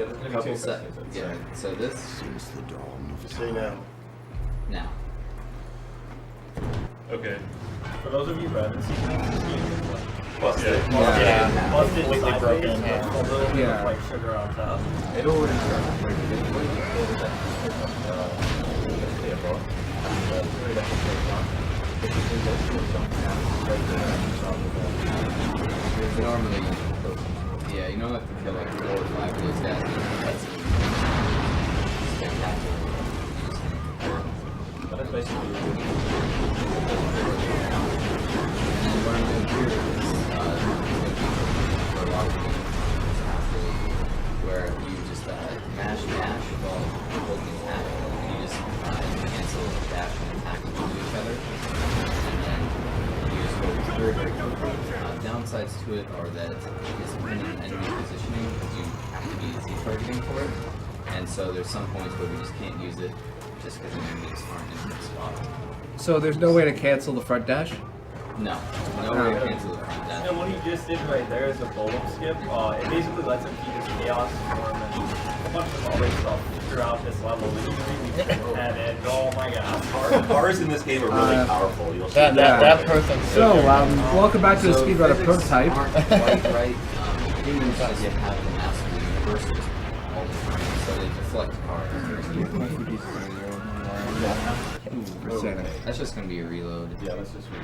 Yeah, there's gonna be two seconds. Yeah, so this Since the dawn of See now. now. Okay. For those of you who haven't seen this, Busted. yeah, busted Completely sideways, broken, and yeah. a little bit Yeah. of like sugar on top. It already started. What do you call that? Yeah, bro. Really that's a great one. If you can just do something else, right there, Normally, yeah, you don't have to kill like 4 or 5 of those guys. That's spectacular. but that's basically And then what I'm going to do is, for a lot of games, it's actually where you just mash while holding attack. You just cancel dash and attack into each other. And then you just go very, very quickly. Downsides to it are that it's dependent on enemy positioning because you have to be Z-targeting for it. And so there's some points where we just can't use it just because the enemies aren't in the spot. So there's no way to cancel the front dash? No way to cancel the front dash. And what he just did right there is a golem skip. It basically lets him keep his chaos form and a bunch of other stuff throughout this level. And then, oh my god. Cars in this game are really powerful. You'll see that person's So, welcome back to the Speedrunner physics prototype. aren't quite right. Humans just have the master universals all the time, so they deflect cars. That's just going to be a reload. yeah, let's just read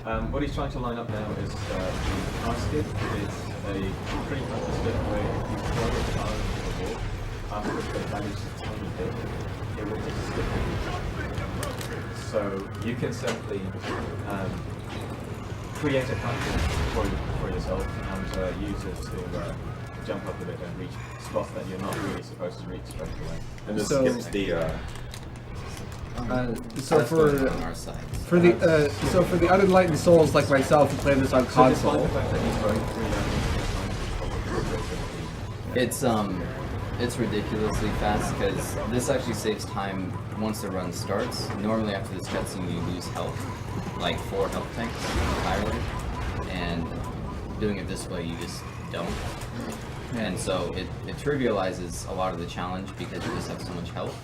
that. What he's trying to line up now is the car skip. It's a pretty fast skip where if you throw the car into the wall, after the damage is a tiny bit, it will just skip it. So you can simply create a pattern for yourself and use it to jump up a bit and reach spots that you're not really supposed to reach straight away. And this So- skips the So That's for going on our side. the unenlightened souls like myself who play this on So despite console, the fact that he's throwing 3 It's ridiculously fast because this actually saves time once the run starts. Normally after this cutscene you lose health, like 4 health tanks entirely, and doing it this way you just don't. And so it trivializes a lot of the challenge because you just have so much health.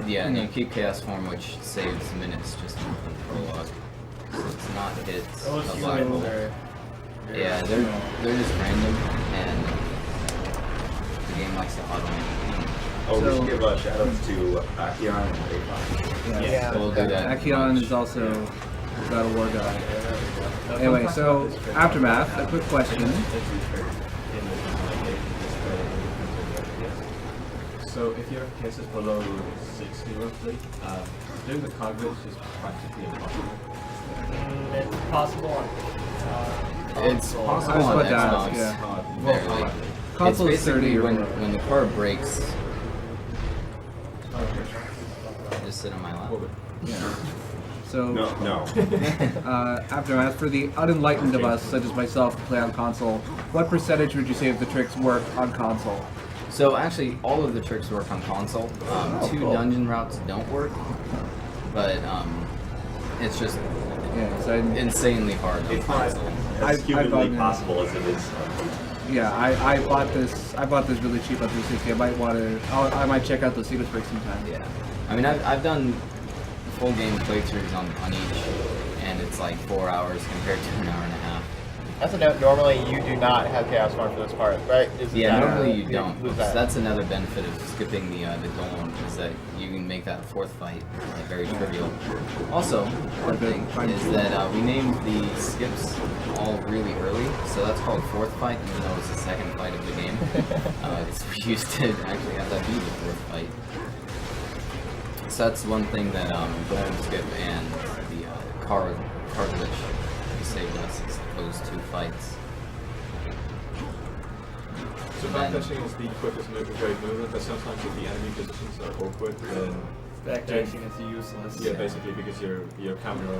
Yeah, and you keep Chaos Form, which saves minutes just in the prologue. So it's not hits Those a humans viable. are... Yeah, they're just random, and the game likes to automate. Oh, we So- should give shoutouts to Akion and Raycon. Yeah. So we'll do that. Akion is also a God of War guy. Anyway, so Aftermath, a quick question. So if your FPS is below 60 roughly, doing the car glitch is practically impossible. It's possible on... It's possible I on was about Xbox. to ask, yeah. Barely. Console it's is 30 basically or when, whatever. when the car breaks. Just sit on my lap. Yeah. So, No. Aftermath, for the unenlightened of us, such as myself, who play on console, what percentage would you say of the tricks work on console? So actually, all of the tricks work on console. 2 cool. dungeon routes don't work, but it's just Yeah, so insanely hard on It's not console. as I've humanly gotten- possible as it is. I bought this really cheap on 360. I might check out those secret breaks sometime. Yeah, I mean I've done full game playthroughs on each, and it's like 4 hours compared to an hour and a half. That's a note. Normally, you do not have Chaos Form for this part, right? Yeah, normally you don't. Lose So that. that's another benefit of skipping the golem is that you can make that 4th fight very trivial. Also, one thing is that we named the skips all really early, so that's called 4th fight, even though it's the 2nd fight of the game. We used to actually have that be the 4th fight. So that's one thing that golem skip and the car glitch saved us is those 2 fights. So backdashing is the quickest great movement, but sometimes if the enemy positions are awkward, then Backdashing is useless. yeah, basically because your camera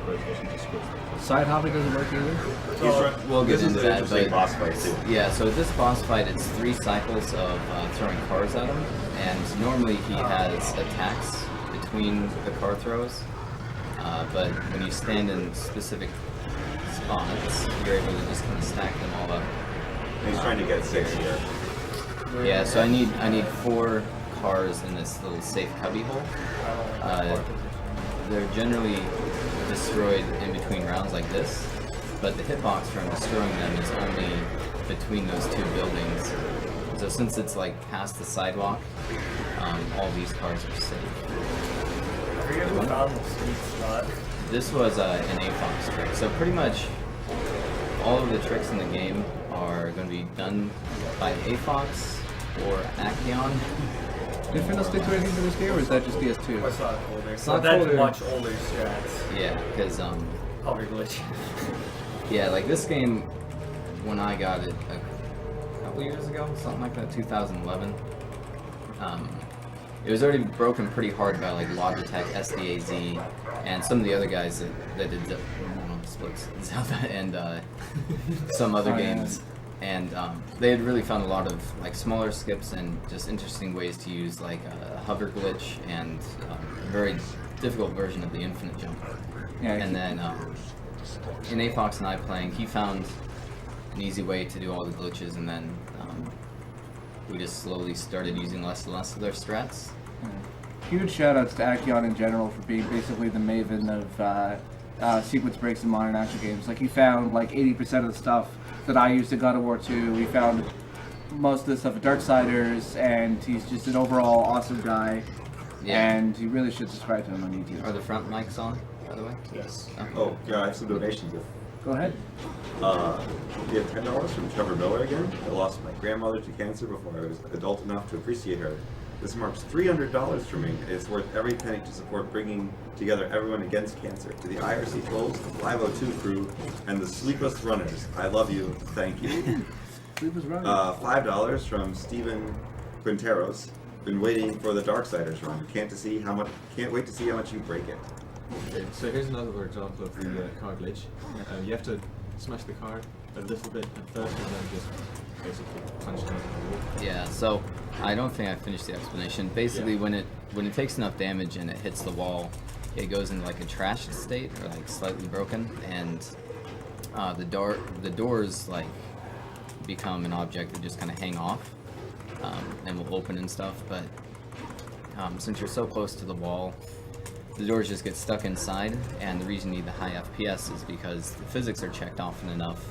rotation just squishes. Side hopping doesn't work either? We'll get This is into an that, interesting but boss fight too. yeah, so this boss fight, it's 3 cycles of throwing cars at him, and normally he has attacks between the car throws, but when you stand in specific spots, you're able to just kind of stack them all up He's trying to get 6 here. Yeah, so I need 4 cars in this little safe cubby hole. They're generally destroyed in between rounds like this, but the hitbox from destroying them is only between those 2 buildings. So since it's like past the sidewalk, all these cars are safe. I forget who found the sweet spot. This was an AFOX trick. So pretty much all of the tricks in the game are going to be done by AFOX or Acheon. Did Findle stick to anything for this game, or is that just DS2? It's not older. It's So not that's older. much older strats. Yeah, because Hover glitch. yeah, like this game, when I got it a couple years ago, something like that, 2011. It was already broken pretty hard by like Logitech, SDAZ, and some of the other guys that did Splits, Zelda, and some other games. And they had really found a lot of like smaller skips and just interesting ways to use like a hover glitch and a very difficult version of the infinite jump. Yeah, And then in AFOX and I playing, he found an easy way to do all the glitches, and then we just slowly started using less and less of their strats. Huge shoutouts to Acheon in general for being basically the maven of sequence breaks in modern action games. Like, he found like 80% of the stuff that I used in God of War 2. He found most of the stuff at Darksiders, and he's just an overall awesome guy. Yeah. And you really should subscribe to him on YouTube. Are the front mics on, by the way? Yes. Oh, yeah, I have some donations. Go ahead. We have $10 from Trevor Miller again. I lost my grandmother to cancer before I was adult enough to appreciate her. This marks $300 for me, and it's worth every penny to support bringing together everyone against cancer. To the IRC trolls, the 502 crew, and the sleepless runners, I love you. Thank you. Sleep was running. $5 from Steven Quinteros. Been waiting for the Darksiders run. Can't wait to see how much you break it. Okay, so here's another example of the car glitch. You have to smash the car a little bit at first, and then just basically punch it into the wall. Yeah, so I don't think I finished the explanation. Basically, when it takes enough damage and it hits the wall, it goes into like a trashed state, or like slightly broken, and the doors like become an object that just kind of hang off and will open and stuff. But since you're so close to the wall, the doors just get stuck inside, and the reason you need the high FPS is because the physics are checked often enough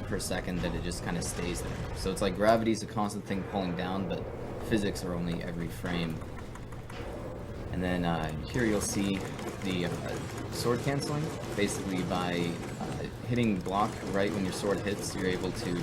per second that it just kind of stays there. So it's like gravity's a constant thing pulling down, but physics are only every frame. And then here you'll see the sword canceling. Basically, by hitting block right when your sword hits, you're able to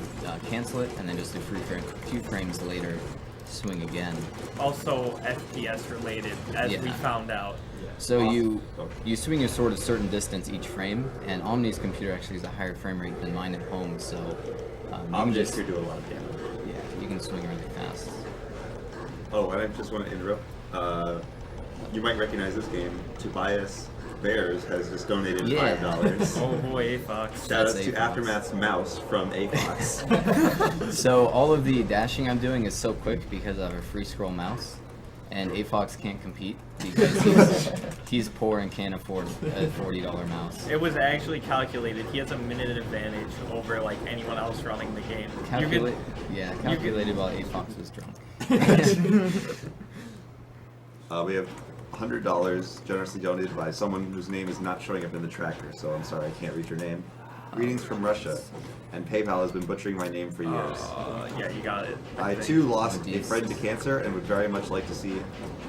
cancel it, and then just a few frames later, swing again. Also FPS related, as we Yeah. found out. So you swing your sword a certain distance each frame, and Omni's computer actually has a higher frame rate than mine at home, so you can Just just here do a lot of damage. yeah, you can swing really fast. Oh, and I just want to interrupt. You might recognize this game. Tobias Bears has just donated Yeah. $5. Oh boy, Fox. Shout out That's to AFOX. Aftermath's mouse from AFOX. So all of the dashing I'm doing is so quick because I have a free scroll mouse, and AFOX can't compete because he's poor and can't afford a $40 mouse. It was actually calculated. He has a minute advantage over like anyone else running the game. Calculated while AFOX was drunk. We have $100 generously donated by someone whose name is not showing up in the tracker, so I'm sorry I can't read your name. Greetings from Russia, and PayPal has been butchering my name for years. Yeah, you got it. I think. too lost a friend to cancer and would very much like to see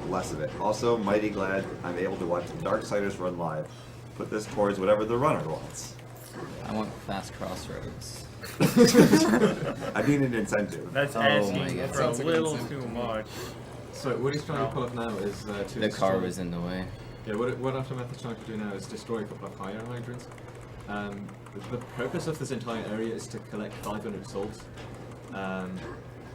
less of it. Also, mighty glad I'm able to watch the Darksiders run live. Put this towards whatever the runner wants. I want fast crossroads. I need an incentive. That's Oh my asking God. for a Sounds like an little incentive. too much. So what he's trying to pull off now is to The car destroy- was in the way. Yeah, what Aftermath is trying to do now is destroy a couple of fire hydrants. The purpose of this entire area is to collect 500 souls. And-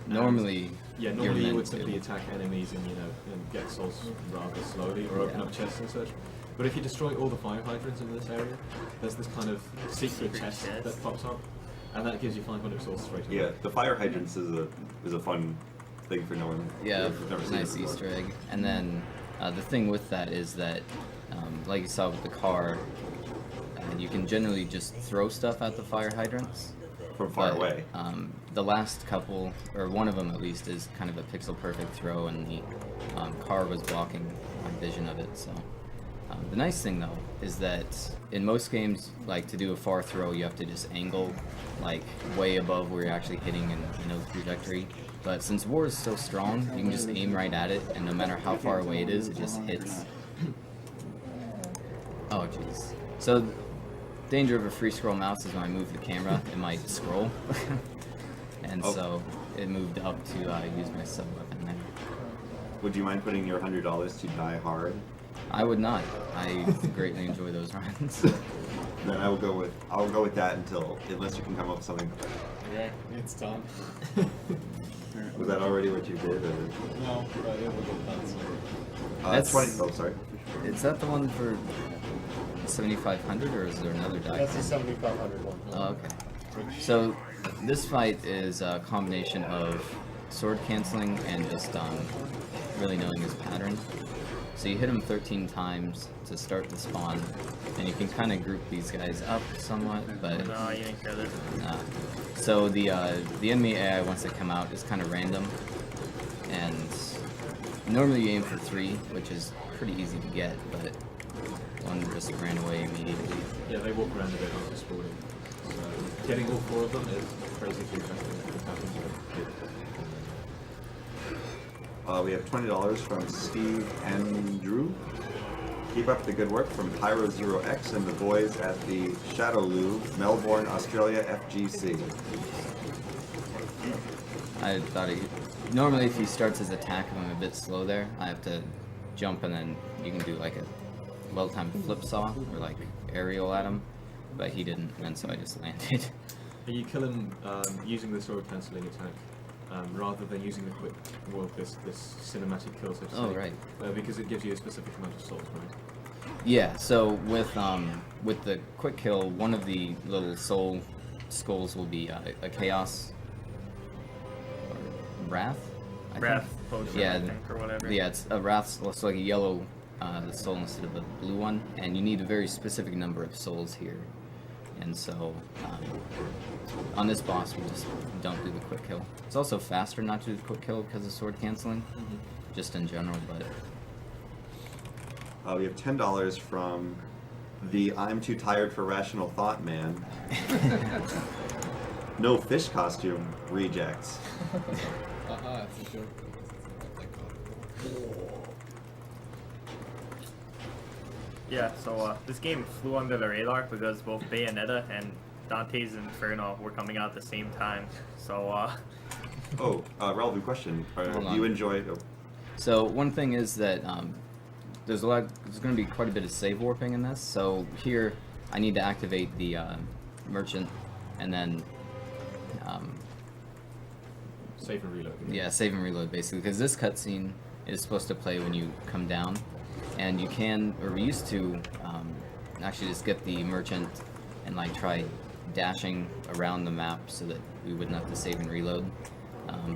Normally, yeah, you're normally you meant would to. simply attack enemies and and get souls rather slowly, or open Yeah. up chests and such. But if you destroy all the fire hydrants in this area, there's this kind of secret chest chest. that pops up, and that gives you 500 souls straight away. Yeah, the fire hydrants is a fun thing for no one. Yeah, who's never seen nice it before. Easter egg. And then the thing with that is that, like you saw with the car, you can generally just throw stuff at the fire hydrants, from far but, away. The last couple, or one of them at least, is kind of a pixel perfect throw, and the car was blocking my vision of it. So the nice thing though is that in most games, like to do a far throw, you have to just angle like way above where you're actually hitting in trajectory. But since War is so strong, you can just aim right at it, and no matter how far away it is, it just hits. Oh jeez. So danger of a free scroll mouse is when I move the camera, it might scroll. And so it moved up to use my sub weapon there. Would you mind putting your $100 to Die Hard? I would not. I greatly enjoy those runs. Then I'll go with that unless you can come up with something. Okay, it's done. Was that already what you did? Or? No, but it will get done soon. That's- 20. Oh, sorry. Is that the one for 7,500, or is there another die? That's the 7,500 one. Oh, okay. So this fight is a combination of sword canceling and just really knowing his pattern. So you hit him 13 times to start the spawn, and you can kind of group these guys up somewhat, but No, you didn't kill it. so the enemy AI once they come out is kind of random, and normally you aim for 3, which is pretty easy to get, but one just ran away immediately. Yeah, they walk around a bit after spawning. So getting all 4 of them is crazy too interesting. We have $20 from Steve Andrew. Keep up the good work from Pyro0X and the boys at the Shadowloo, Melbourne, Australia FGC. I thought normally if he starts his attack, if I'm a bit slow there, I have to jump, and then you can do like a well-timed flip saw or like aerial at him, but he didn't, and so I just landed. And you kill him using the sword cancelling attack rather than using the quick, this cinematic kill, so to Oh, say. right. Because it gives you a specific amount of souls, right? Yeah, so with the quick kill, one of the little soul skulls will be a chaos or wrath. I Wrath think. potion, Yeah, I think, or whatever. Yeah, it's a wrath, so it's like a yellow soul instead of a blue one, and you need a very specific number of souls here. And so on this boss, we just don't do the quick kill. It's also faster not to do the quick kill because of sword canceling, just in general. But We have $10 from the I'm too tired for rational thought man. No fish costume rejects. Haha, it's a joke. Yeah, so this game flew under the radar because both Bayonetta and Dante's Inferno were coming out at the same time. So, Relevant question. Hold Do on. you enjoy? so one thing is that there's going to be quite a bit of save warping in this. So here, I need to activate the merchant, and then Save and reload. yeah, save and reload basically, because this cutscene is supposed to play when you come down, and you can, or we used to actually just get the merchant and like try dashing around the map so that we wouldn't have to save and reload.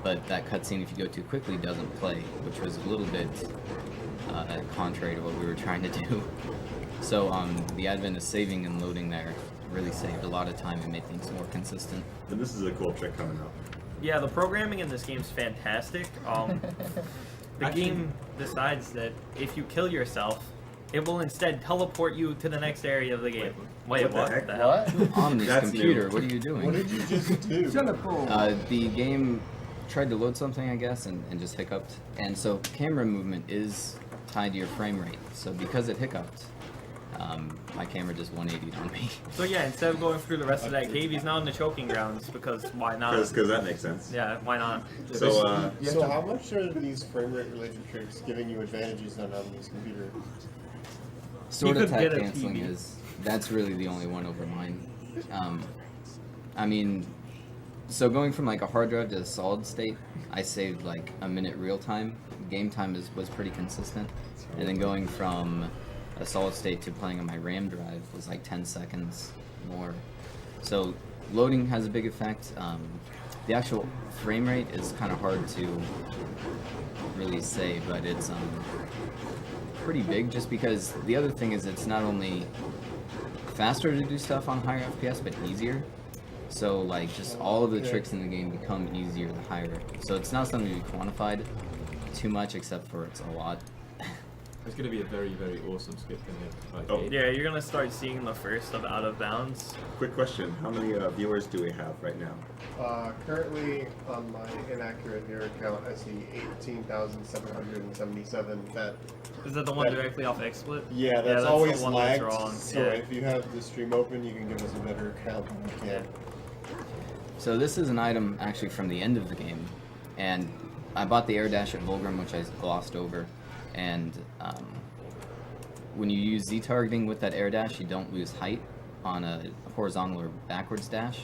But that cutscene, if you go too quickly, doesn't play, which was a little bit contrary to what we were trying to do. So the advent of saving and loading there really saved a lot of time and made things more consistent. And this is a cool trick coming up. yeah, the programming in this game is fantastic. The game decides that if you kill yourself, it will instead teleport you to the next area of the game. Wait, What the what? heck? The hell? What? On this That's computer, new. what are you doing? What did you just do? The game tried to load something, I guess, and just hiccuped. And so camera movement is tied to your frame rate. So because it hiccuped, my camera just 180'd on me. So yeah, instead of going through the rest of that cave, he's now in the choking grounds because why not? Because that makes sense. Yeah, why not? So, So how much are these frame rate related tricks giving you advantages on these computers? Sword could attack get a canceling TV. that's really the only one over mine. I mean, so going from like a hard drive to a solid state, I saved like a minute real time. Game time was pretty consistent, and then going from a solid state to playing on my RAM drive was like 10 seconds more. So loading has a big effect. The actual frame rate is kind of hard to really say, but it's pretty big, just because the other thing is it's not only faster to do stuff on higher FPS, but easier. So like just all of the tricks in the game become easier the higher. So it's not something to be quantified too much, except for it's a lot. It's going to be a very, very awesome skip in here. Oh. Yeah, you're gonna start seeing the first of Out of Bounds. Quick question: how many viewers do we have right now? Currently on my inaccurate viewer count, I see 18,777. Is that the one That- directly off XSplit? Yeah, that's the always one lagged. that's wrong. So Yeah. if you have the stream open, you can give us a better count than we can. So this is an item actually from the end of the game, and I bought the air dash at Volgrim, which I glossed over, and when you use Z targeting with that air dash, you don't lose height on a horizontal or backwards dash,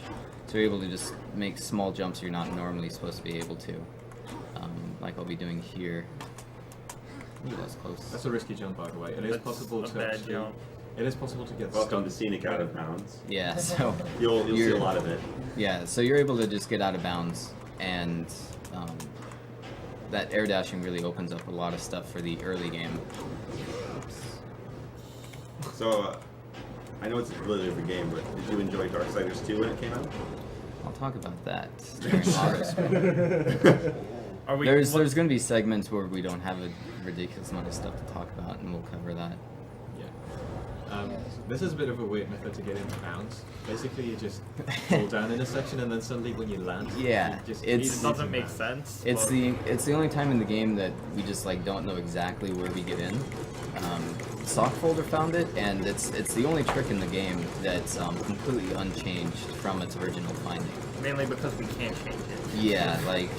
so you're able to just make small jumps you're not normally supposed to be able to, like I'll be doing here. Ooh, that's close. That's a risky jump, by the way. It is That's possible a to bad actually. jump. It is possible to get Welcome to stuck. scenic out of bounds. Yeah, so You'll see You're- a lot of it. yeah, so you're able to just get out of bounds, and that air dashing really opens up a lot of stuff for the early game. So, I know it's a really different game, but did you enjoy Darksiders 2 when it came out? I'll talk about that during auto scroll. Are we? There's what- going to be segments where we don't have a ridiculous amount of stuff to talk about, and we'll cover that. Yeah. This is a bit of a weird method to get into bounds. Basically, you just fall down in a section, and then suddenly when you land, Yeah, you just it's- It immediately doesn't make land. sense. It's but- the only time in the game that we just like don't know exactly where we get in. Sock Folder found it, and it's the only trick in the game that's completely unchanged from its original finding. mainly because we can't change it. Yeah, like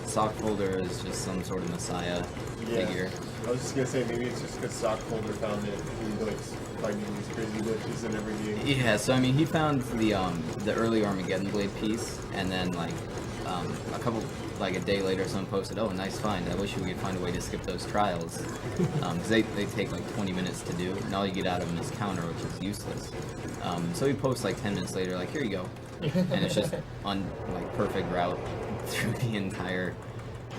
Sock Folder is just some sort of messiah Yeah. figure. I was just gonna say maybe it's just because Sockholder found it. He likes finding these crazy glitches in every game. Yeah, so I mean, he found the early Armageddon Blade piece, and then like a day later, someone posted, "Oh, nice find. I wish we could find a way to skip those trials, because they take like 20 minutes to do, and all you get out of them is counter, which is useless." So he posts like 10 minutes later, like, "Here you go," and it's just on like perfect route through the entire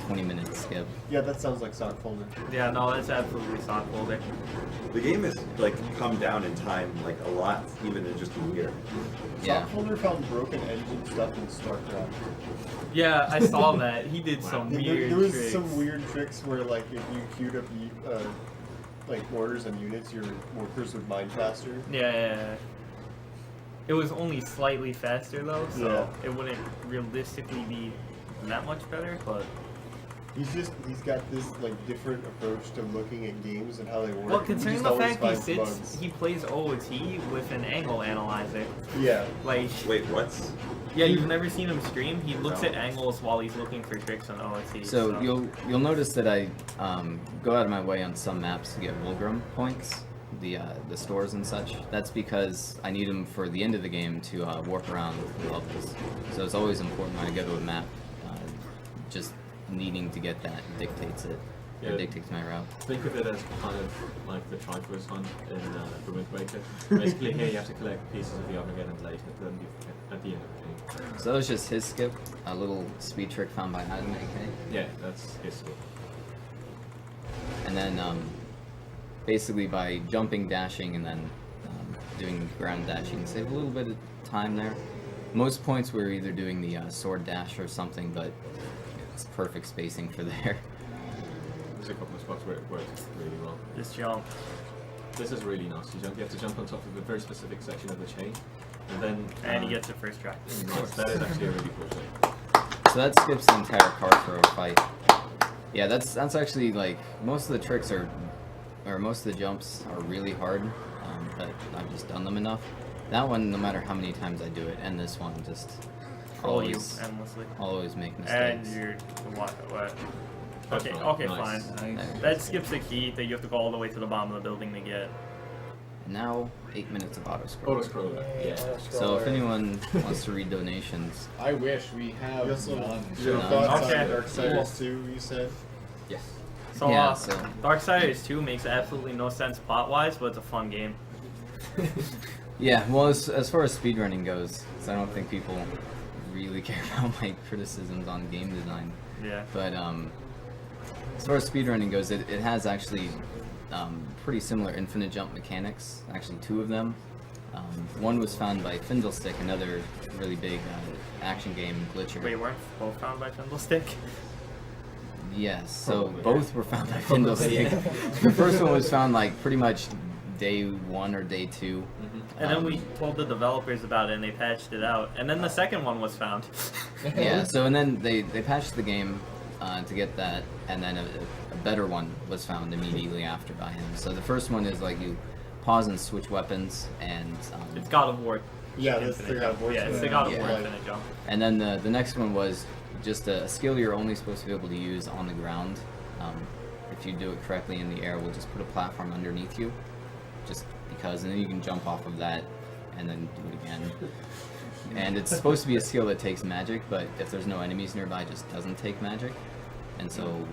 20-minute skip. Yeah, that sounds like Sockholder. Yeah, no, that's absolutely sock folder. The game has like come down in time like a lot, even in just a year. Yeah. Sockholder found broken engine stuff in StarCraft. Yeah, I saw that. He did some There- weird there was tricks. some weird tricks where, like, if you queued up like orders and units, your workers would mine faster. Yeah. It was only slightly faster though, so Yeah. it wouldn't realistically be that much better, but He's got this like different approach to looking at games and how they work. well, He considering just the always fact finds he plays OOT with an angle analyzer. Yeah. Like, Wait, what? yeah, you've never seen him stream. He looks No. at angles while he's looking for tricks on OOT. So you'll notice that I go out of my way on some maps to get Volgrim points, the stores and such. That's because I need them for the end of the game to warp around the levels. So it's always important when I go to a map. Just needing to get that dictates it. Yeah. Or dictates my route. Think of it as kind of like the Triforce hunt in the Wind Waker. Basically, here you have to collect pieces of the Armageddon Blade at the end of the game. So that was just his skip, a little speed trick found by AGDQ. Yeah, that's his skill. And then basically by jumping, dashing, and then doing ground dashing, save a little bit of time there. Most points we're either doing the sword dash or something, but it's perfect spacing for there. There's a couple of spots where it works really well. just jump. This is really nice. You have to jump on top of a very specific section of the chain, and then And he gets it first try. Nice. That is actually a really cool trick. So that skips the entire car throw fight. Yeah, that's actually like most of the tricks or most of the jumps are really hard, but I've just done them enough. That one, no matter how many times I do it, and this one, just Troll you always, endlessly. always make And mistakes. you're what? That's Okay, fine. okay, Nice. fine. Nice. That skips a key that you have to go all the way to the bottom of the building to get. And now 8 minutes of auto scroll. Auto scroller. Yeah. So if anyone wants to read donations, I wish we have You also none. your None. thoughts Okay. on Darksiders 2, you said? Yes. So, Yeah, so- Darksiders 2 makes absolutely no sense plot-wise, but it's a fun game. yeah. Well, as far as speedrunning goes, 'cause I don't think people really care about my criticisms on game design. Yeah. But as far as speedrunning goes, it has actually pretty similar infinite jump mechanics. Actually, two of them. One was found by Findlestick, another really big action game glitcher. Wait, weren't both found by Findlestick? Yes, so both were found by Findlestick. The first one was found like pretty much day 1 or day 2. And then we told the developers about it and they patched it out. And then the second one was found. Yeah, so and then they patched the game to get that, and then a better one was found immediately after by him. So the first one is like you pause and switch weapons, and It's God of War. Yeah, that's the God of War. Yeah, it's the God of Yeah. War Like- Infinite Jump. and then the next one was just a skill you're only supposed to be able to use on the ground. If you do it correctly in the air, we'll just put a platform underneath you, just because, and then you can jump off of that and then do it again. And it's supposed to be a skill that takes magic, but if there's no enemies nearby, it just doesn't take magic. And so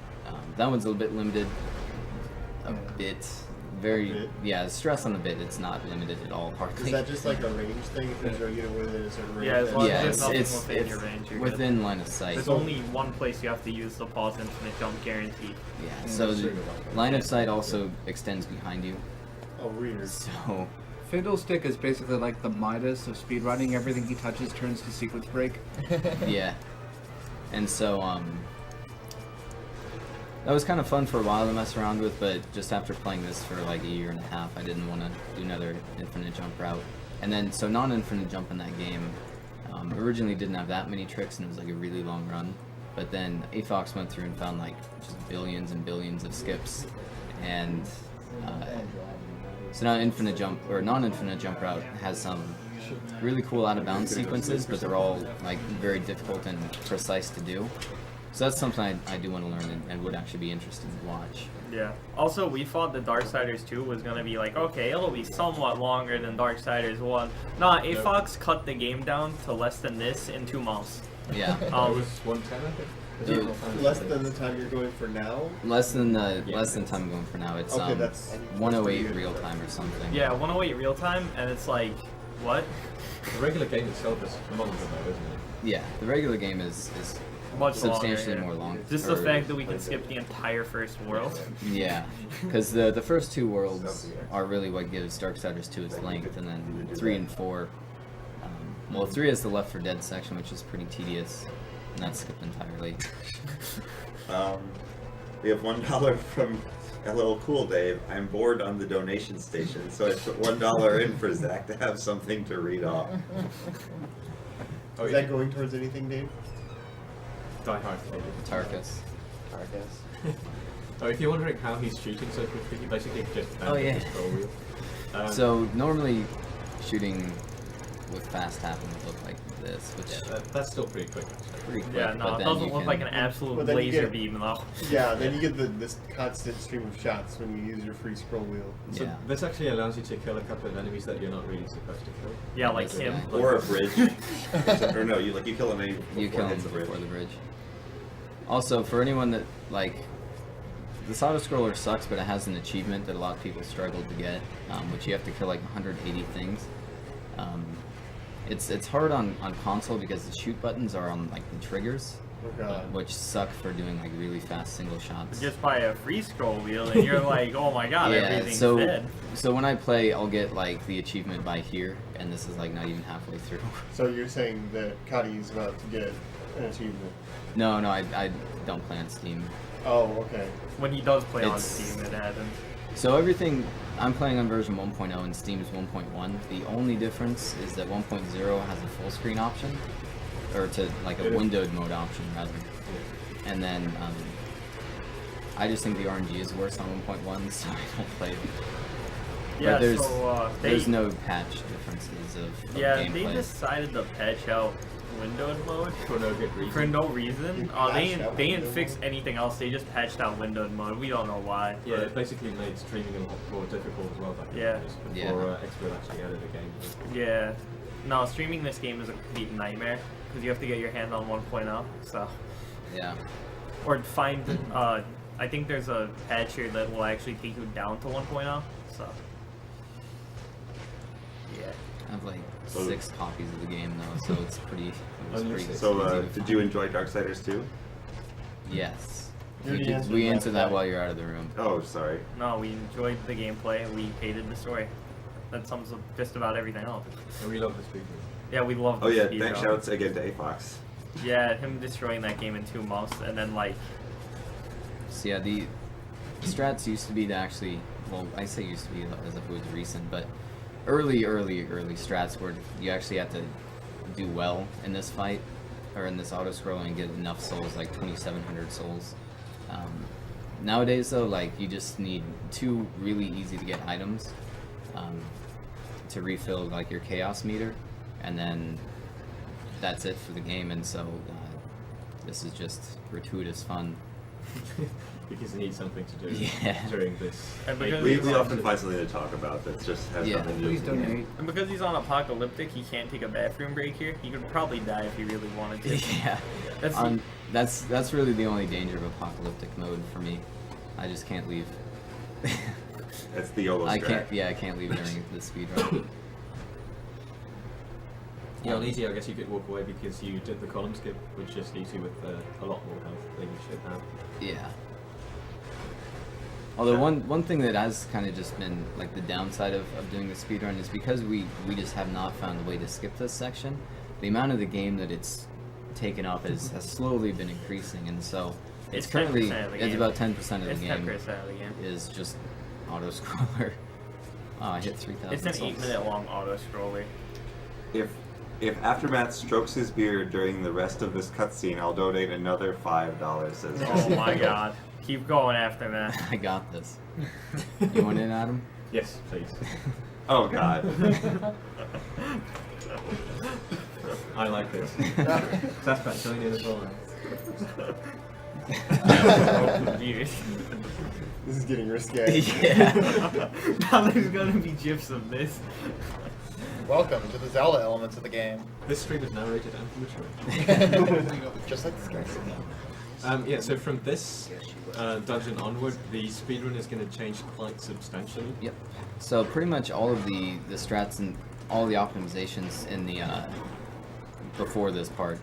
that one's a little bit limited, a bit, very, yeah, stress on the bit. It's not limited at all, hardly. Is that just like a range thing? If there's a unit within a certain range? Yeah, as long Yeah, as there's nothing it's within your range, you're good. within line of sight. There's only one place you have to use the pause infinite jump guarantee. Yeah, so the line of sight also extends behind you. Oh, weird. So Fiddlestick is basically like the Midas of speedrunning. Everything he touches turns to sequence break. yeah, and so that was kind of fun for a while to mess around with, but just after playing this for like a year and a half, I didn't want to do another infinite jump route. And then so non-infinite jump in that game originally didn't have that many tricks, and it was like a really long run. But then AFOX went through and found like just billions and billions of skips, and so now infinite jump or non-infinite jump route has some really cool out of bounds sequences, but they're all like very difficult and precise to do. So that's something I do want to learn and would actually be interested to watch. Yeah. Also, we thought that Darksiders 2 was gonna be like, okay, it'll be somewhat longer than Darksiders 1. Nah, AFOX cut the game down to less than this in 2 months. Yeah. It was 110, I think. Dude, Less than the time you're going for now? less than time I'm going for now. It's Okay, that's 108 real time or something. Yeah, 108 real time, and it's like, what? The regular game itself is longer though, isn't it? Yeah, the regular game is Much substantially longer, more long. Just the or- fact that we can skip the entire first world. Yeah, because the first 2 worlds are really what gives Darksiders 2 its length, and then 3 and 4. Well, 3 is the Left 4 Dead section, which is pretty tedious, and that's skipped entirely. We have $1 from LL Cool Dave. I'm bored on the donation station, so I put $1 in for Zach to have something to read off. Is that going towards anything, Dave? Die Hard favorite. Tarkus. Oh, if you're wondering how he's shooting so quickly, he basically just Oh, yeah. the scroll wheel. So normally shooting with fast tap would look like this, which Yeah, that's still pretty quick. Actually. pretty quick. Yeah, no, but it then doesn't you look can- like an absolute But then you laser get- beam though. Yeah, then you get this constant stream of shots when you use your free scroll wheel. So Yeah. this actually allows you to kill a couple of enemies that you're not really supposed to kill. Yeah, like Laser him. guy. Or a bridge. Or no, you kill an enemy You before kill it him hits the bridge. before the bridge. Also, for anyone that like, the auto-scroller sucks, but it has an achievement that a lot of people struggle to get, which you have to kill like 180 things. It's hard on console because the shoot buttons are on like the triggers, Oh god. which suck for doing like really fast single shots. Just by a free scroll wheel, and you're like, oh my god, everything's dead. so when I play, I'll get like the achievement by here, and this is like not even halfway through. So you're saying that Kadi's about to get an achievement? No, I don't play on Steam. Oh, okay. When he does play on It's- Steam, it happens. So everything, I'm playing on version 1.0 and Steam's 1.1. The only difference is that 1.0 has a full screen option, or to like a windowed mode option rather. And then I just think the RNG is worse on 1.1, so I don't play it. Yeah, but there's so there's no patch differences of yeah, gameplay. they decided to patch out windowed mode For no good reason. for no reason. You They patched didn't, out they didn't windowed fix anything else. They just patched out windowed mode. We don't know why. Yeah, but- it basically made streaming a lot more difficult as well back in Yeah. the days Yeah. before Xbox actually added a game. Yeah. No, streaming this game is a complete nightmare because you have to get your hand on 1.0. So, Yeah. or find. I think there's a patch here that will actually take you down to 1.0. So. Yeah. I have like So- 6 copies of the game though, so it's pretty. It was pretty So, easy to did you find. enjoy Darksiders 2? Yes. You already answered We that. answered that while you're out of the room. Oh, sorry. No, we enjoyed the gameplay and we hated the story. that sums up just about everything else. And we love the speed. Yeah, we love the Oh yeah, speed thanks. run. Shoutouts again to AFox. Yeah, him destroying that game in 2 months, and then like, So yeah, the strats used to be to actually, well, I say used to be as if it was recent, but early strats where you actually have to do well in this fight, or in this auto scroll, and get enough souls, like 2,700 souls. Nowadays though, like, you just need 2 really easy to get items to refill like your chaos meter, and then that's it for the game. And so this is just gratuitous fun. Because you need something to do Yeah. during this. And because We he's often on, find something to talk about that just has Yeah. nothing to do Please with the game. donate. and because he's on apocalyptic, he can't take a bathroom break here. He could probably die if he really wanted to. Yeah. That's That's really the only danger of apocalyptic mode for me. I just can't leave. That's the YOLO I strat. can't. Yeah, I can't leave during the speed run. Yeah, on easy, I guess you could walk away because you did the column skip, which just leaves you with a lot more health than you should have. Yeah. Although one thing that has kind of just been like the downside of doing the speedrun is because we just have not found a way to skip this section, the amount of the game that it's taken up has slowly been increasing, and so it's It's currently 10% of the it's game. about 10% of the it's game 10% of the game. is just auto scroller. Oh, I hit 3,000. It's an souls. 8-minute long auto scroller. If Aftermath strokes his beard during the rest of this cutscene, I'll donate another $5. Says Oh Jesse. my god. Keep going after that. I got this. You want in, Adam? Yes, please. Oh god. I like this. That's about join in as well. Oh, dude. This is getting risque. Yeah. Now there's gonna be gifs of this. Welcome to the Zelda elements of the game. This stream is narrated and mature. Just like the Sky. Yeah, so from this dungeon onward, the speedrun is going to change quite substantially. Yep. So pretty much all of the strats and all the optimizations in the before this part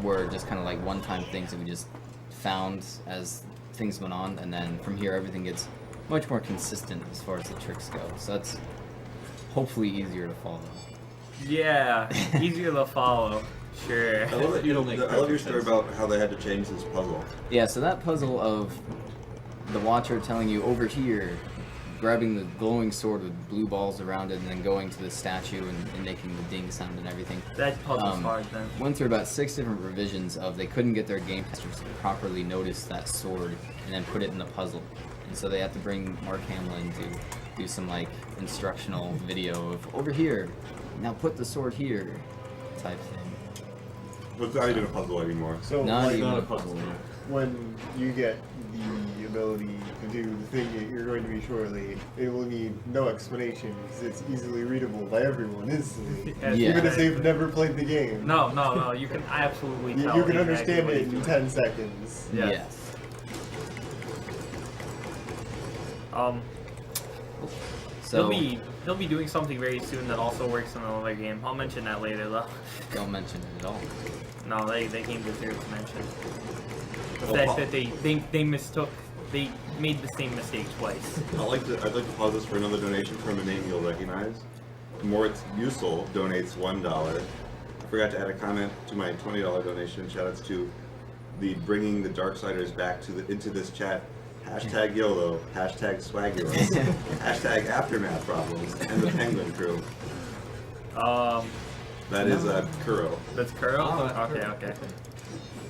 were just kind of like one-time things that we just found as things went on, and then from here everything gets much more consistent as far as the tricks go. So that's hopefully easier to follow. Yeah, easier to follow. Sure. I love that you It'll don't. make I love your perfect story sense. about how they had to change this puzzle. Yeah. So that puzzle of the Watcher telling you over here, grabbing the glowing sword with blue balls around it, and then going to the statue and making the ding sound and everything. That puzzle's Um, hard then. Went through about 6 different revisions of they couldn't get their game testers to properly notice that sword and then put it in the puzzle. And so they had to bring Mark Hamlin to do some like instructional video of over here, now put the sword here type thing. But it's not even a puzzle anymore. So Not like, even. Not a puzzle, yeah. when you get the ability to do the thing that you're going to be shortly, it will need no explanation because it's easily readable by everyone instantly. Yeah. Even if they've never played the game. No, you can absolutely You, tell. you can exactly understand what it he's in doing. 10 seconds. Yes. So They'll be doing something very soon that also works in another game. I'll mention that later though. don't mention it at all. No, they came to zero to mention. The Well, fact Paul- that they mistook, they made the same mistake twice. I'd like to pause this for another donation from a name you'll recognize. Moritz Usel donates $1. I forgot to add a comment to my $20 donation. Shoutouts to the bringing the Darksiders back to into this chat. Hashtag YOLO, hashtag Swagulos, hashtag Aftermath Problems, and the Penguin Crew. That is Kuro. That's Kuro? Oh, Okay, Kuro. okay.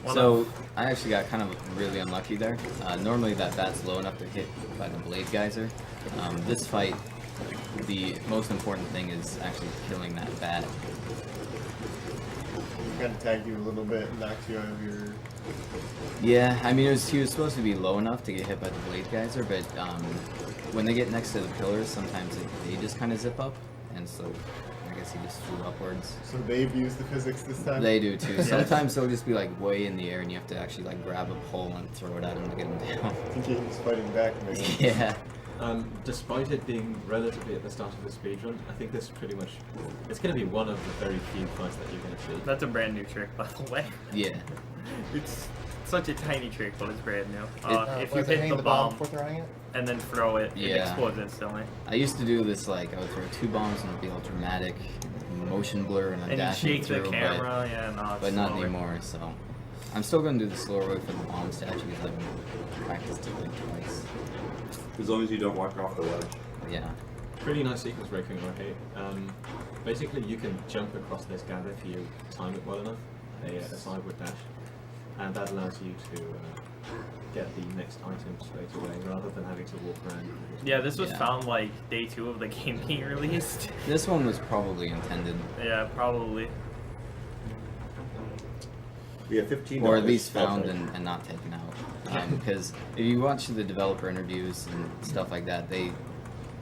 One So of- I actually got kind of really unlucky there. Normally that's low enough to hit by the Blade Geyser. This fight, the most important thing is actually killing that bat. Kind of tagged you a little bit and knocked you out of your. Yeah, I mean he was supposed to be low enough to get hit by the Blade Geyser, but when they get next to the pillars, sometimes they just kind of zip up, and so I guess he just flew upwards. So they abused the physics this time? They do too. Sometimes they'll just be like way in the air, and you have to actually like grab a pole and throw it at him to get him down. I think he was fighting back, maybe. Yeah. Despite it being relatively at the start of the speedrun, I think this pretty much, it's going to be one of the very few fights that you're going to see. That's a brand new trick, by the way. Yeah. It's such a tiny trick, but it's brand new. If you was it hit hitting the bomb before throwing it? and then throw it, it Yeah. explodes instantly. I used to do this like I would throw 2 bombs and it'd be all dramatic, motion blur, and I'm And you dashing shake the through, camera, yeah, no, it's but not slower. anymore. So I'm still gonna do the slower way for the bomb statue because I've practiced it like twice. As long as you don't walk off the ledge. Yeah. Pretty nice sequence breaking right here. Basically, you can jump across this gather if you time it well enough, a sideward dash, and that allows you to get the next item straight away rather than having to walk around. Yeah, this was Yeah. found like day 2 of the game being released. This one was probably intended, Yeah, probably. We have $15. or at least Oh, found sorry. and not taken out. Because if you watch the developer interviews and stuff like that, they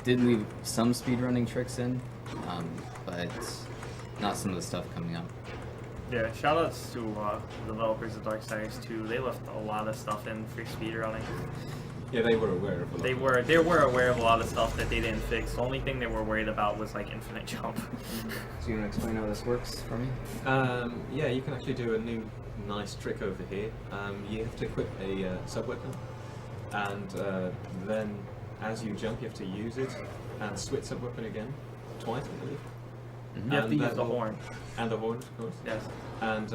did leave some speedrunning tricks in, but not some of the stuff coming up. Yeah, shoutouts to the developers of Darksiders 2. They left a lot of stuff in for speedrunning. Yeah, they were aware of a lot They of were aware of a lot of stuff that they didn't fix. The only thing they were worried about was like infinite jump. So you want to explain how this works for me? Yeah, you can actually do a new nice trick over here. You have to equip a sub-weapon, and then as you jump, you have to use it and switch sub-weapon again, twice, I believe. Mhm. You have to And use that the will- horn. And the horn, of course. Yes. And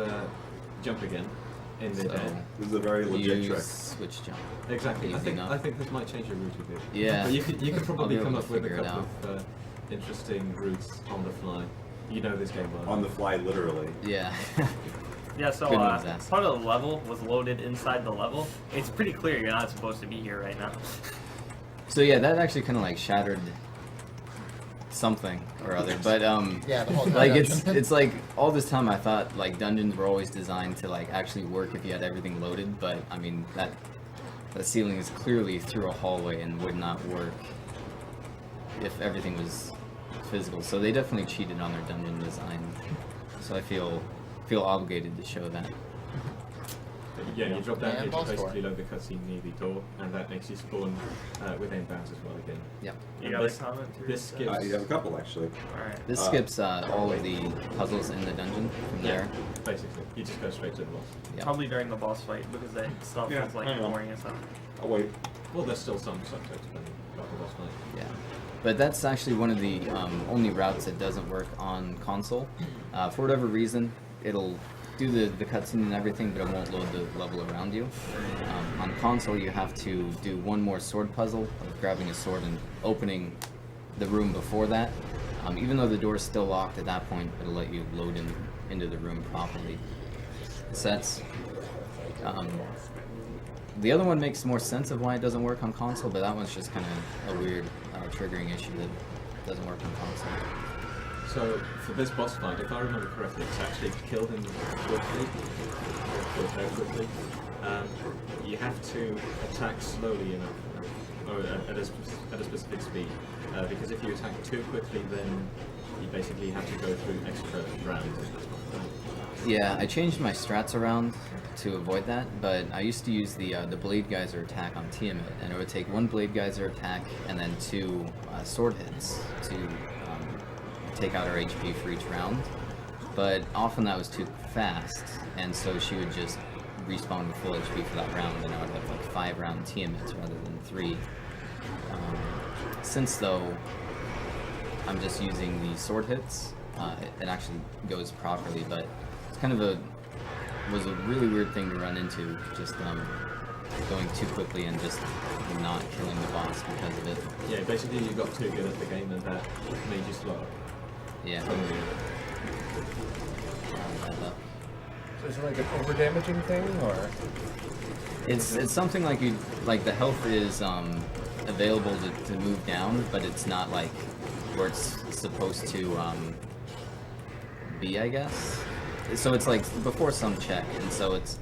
jump again in the So air. This is a very legit use trick. switch jump. Exactly. Easy I think enough. this might change your route a bit. Yeah. But you could probably I'll be come able up to with a figure it couple of interesting routes on the fly. You know this game well. On the fly, literally. Yeah. Yeah, so Good ones, Ass. part of the level was loaded inside the level. It's pretty clear you're not supposed to be here right now. So yeah, that actually kind of like shattered something or other. But Yeah, the whole like dungeon. it's like all this time I thought like dungeons were always designed to like actually work if you had everything loaded. But I mean that the ceiling is clearly through a hallway and would not work if everything was physical. So they definitely cheated on their dungeon design. So I feel obligated to show that. Yeah, you drop down Yeah, here to boss basically door. load the cutscene near the door, and that makes you spawn within bounds as well again. Yep. You And got a this- comment? this skips- You have a couple, actually. Alright. This skips all of the puzzles in the dungeon from there. Basically, you just go straight to the boss. Yep. Probably during the boss fight because that stuff Yeah, is like I know. boring as hell. Oh, wait. Well, there's still some subtext when you got the boss fight. Yeah, but that's actually one of the only routes that doesn't work on console. For whatever reason, it'll do the cutscene and everything, but it won't load the level around you. On console, you have to do one more sword puzzle of grabbing a sword and opening the room before that. Even though the door is still locked at that point, it'll let you load into the room properly. So that's... the other one makes more sense of why it doesn't work on console, but that one's just kind of a weird triggering issue that doesn't work on console. So, for this boss fight, if I remember correctly, it's actually killed him quickly, or killed her quickly. You have to attack slowly enough, or at a specific speed, because if you attack too quickly, then you basically have to go through extra rounds. Yeah, I changed my strats around to avoid that, but I used to use the Blade Geyser attack on Tiamat, and it would take one Blade Geyser attack and then 2 sword hits to take out her HP for each round. But often that was too fast, and so she would just respawn with full HP for that round, and I would have like 5 round Tiamats rather than 3. Since though I'm just using the sword hits, it actually goes properly, but it's kind of was a really weird thing to run into, just going too quickly and just not killing the boss because of it. Yeah, basically you got too good at the game, and that made you slower. Yeah. So is it like an over damaging thing, or? It's something like the health is available to move down, but it's not like where it's supposed to be, I guess. So it's like before some check, and so it's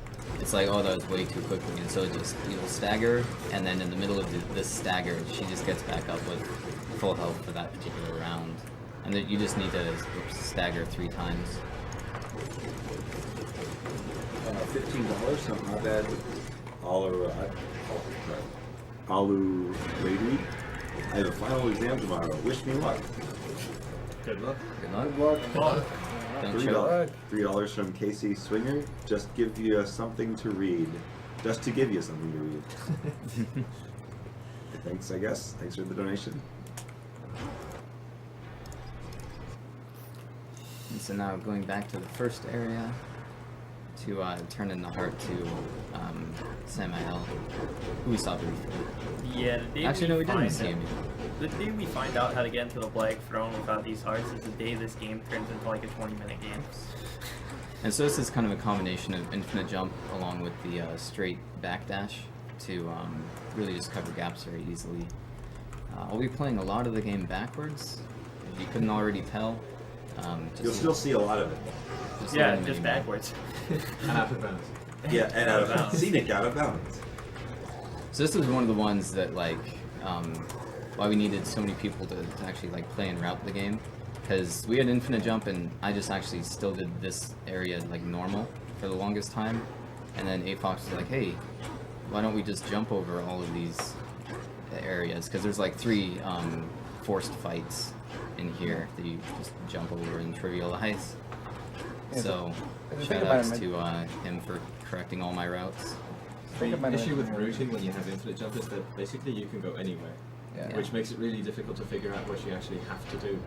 like, oh, that was way too quickly, and so it just, you'll stagger, and then in the middle of this stagger, she just gets back up with full health for that particular round, and then you just need to stagger 3 times. $15, not bad. Alu lady. I have a final exam tomorrow. Wish me luck. Good luck. Good luck. Don't choke. $3 from Casey Swinger. Just give you something to read. just to give you something to read. Thanks, I guess. Thanks for the donation. And so now going back to the first area to turn in the heart to Samael, who we saw briefly. Yeah, the day Actually, no, we didn't find see him. The day we find out how to get into the Black Throne without these hearts is the day this game turns into like a 20-minute game. And so this is kind of a combination of infinite jump along with the straight backdash to really just cover gaps very easily. I'll be playing a lot of the game backwards, if you couldn't already tell. You'll still see a lot of it. Yeah, learning just anymore. backwards. And out of bounds. Yeah, and out of bounds. Scenic out of bounds. So this was one of the ones that like why we needed so many people to actually like play and route the game, because we had infinite jump and I just actually still did this area like normal for the longest time, and then AFOX was like, hey, why don't we just jump over all of these areas, because there's like 3 forced fights in here that you just jump over and trivialize. Yeah, So the thing shout about outs it, to him for correcting all my routes. Think The about it. issue with routing when you have infinite jump is that basically you can go anywhere, Yeah. which makes it really difficult to figure out what you actually have to do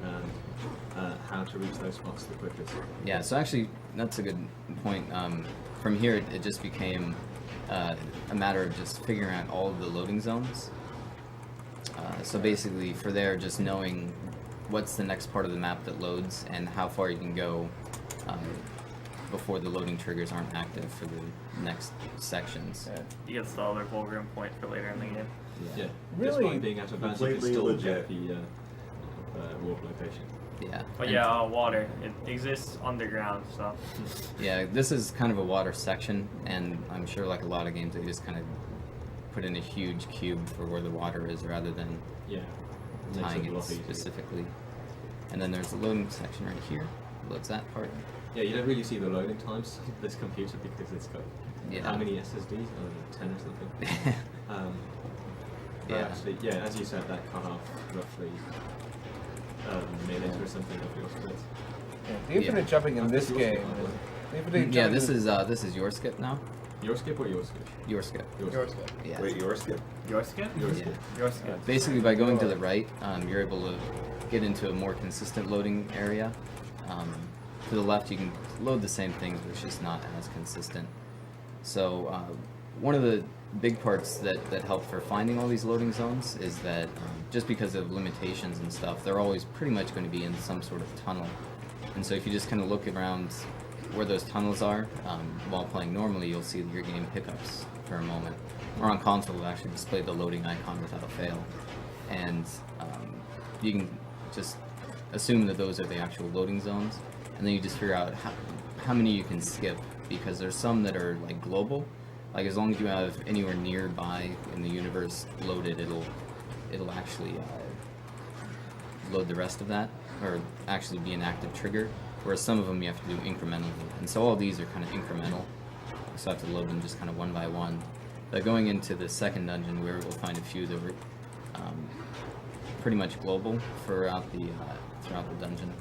and how to reach those spots the quickest. Yeah, so actually, that's a good point. From here, it just became a matter of just figuring out all of the loading zones. So basically, for there, just knowing what's the next part of the map that loads and how far you can go before the loading triggers aren't active for the next sections. Yeah. You get the other full room point for later in the game. Yeah, Really despite being out of bounds, you can completely still legit. get the warp location. Yeah. But and- yeah, water. It exists underground, so. Yeah, this is kind of a water section, and I'm sure like a lot of games, they just kind of put in a huge cube for where the water is rather than Yeah, makes tying it a it lot easier. specifically. And then there's the loading section right here. Loads that part. Yeah, you don't really see the loading times of this computer because it's got Yeah. how many SSDs? I don't know, 10 or something. But Yeah. actually, yeah, as you said, that cut off roughly a minute or something of your split. Yeah, the infinite jumping in this game. The infinite Yeah, jumping this is your skip now. Your skip or your skip? Your skip. Yours good. Yeah. Wait, yours skip? Your skin? Your Yeah. skip. Your skin. Basically, by going to the right, you're able to get into a more consistent loading area. To the left, you can load the same things, but it's just not as consistent. So, one of the big parts that help for finding all these loading zones is that just because of limitations and stuff, they're always pretty much going to be in some sort of tunnel. And so if you just kind of look around where those tunnels are, while playing normally, you'll see your game pickups for a moment. Or on console, it'll actually display the loading icon without fail. And you can just assume that those are the actual loading zones, and then you just figure out how many you can skip, because there's some that are like global. Like as long as you have anywhere nearby in the universe loaded, it'll actually load the rest of that, or actually be an active trigger. Whereas some of them you have to do incrementally, and so all these are kind of incremental. So I have to load them just kind of one by one. But going into the second dungeon, we'll find a few that were pretty much global throughout the dungeon.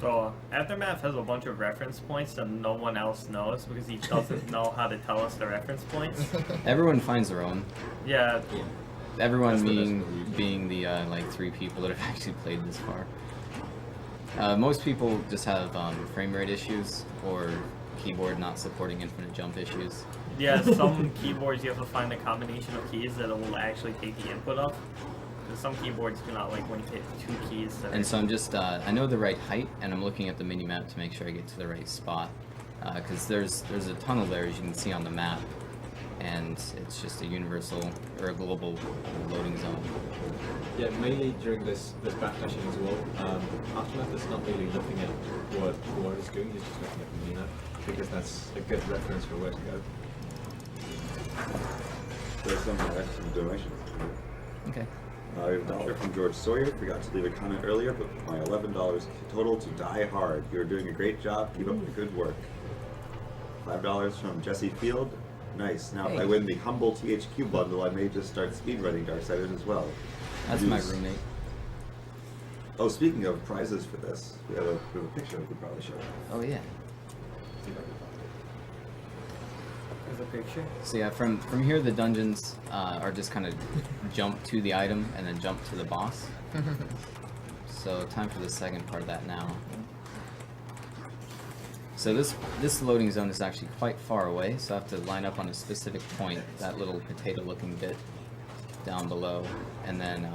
So, Aftermath has a bunch of reference points that no one else knows because he doesn't know how to tell us the reference points. Everyone finds their own. Yeah, Everyone That's the best being the like 3 people that have actually played this far. Most people just have frame rate issues or keyboard not supporting infinite jump issues. yeah, some keyboards you have to find a combination of keys that will actually take the input of. Because some keyboards do not like when you hit 2 keys. That And so I'm just, I know the right height, and I'm looking at the mini-map to make sure I get to the right spot. Because there's a tunnel there, as you can see on the map, and it's just a universal, or a global loading zone. Yeah, mainly during this backdashing as well. Aftermath is not really looking at what the word is doing, he's just looking at the map, because that's a good reference for where to go. There's some donations. Okay. We have $1 from George Sawyer. Forgot to leave a comment earlier, but my $11 total to Die Hard. You're doing a great job. Keep up the good work. $5 from Jesse Field. Nice. Now, if I win the humble THQ bundle, I may just start speedrunning Darksiders as well. That's my Use- roommate. Oh, speaking of prizes for this, we have a picture we could probably show. Oh yeah. Is the picture. So yeah, from here the dungeons are just kind of jump to the item and then jump to the boss. So time for the second part of that now. So this loading zone is actually quite far away, so I have to line up on a specific point, that little potato-looking bit down below, and then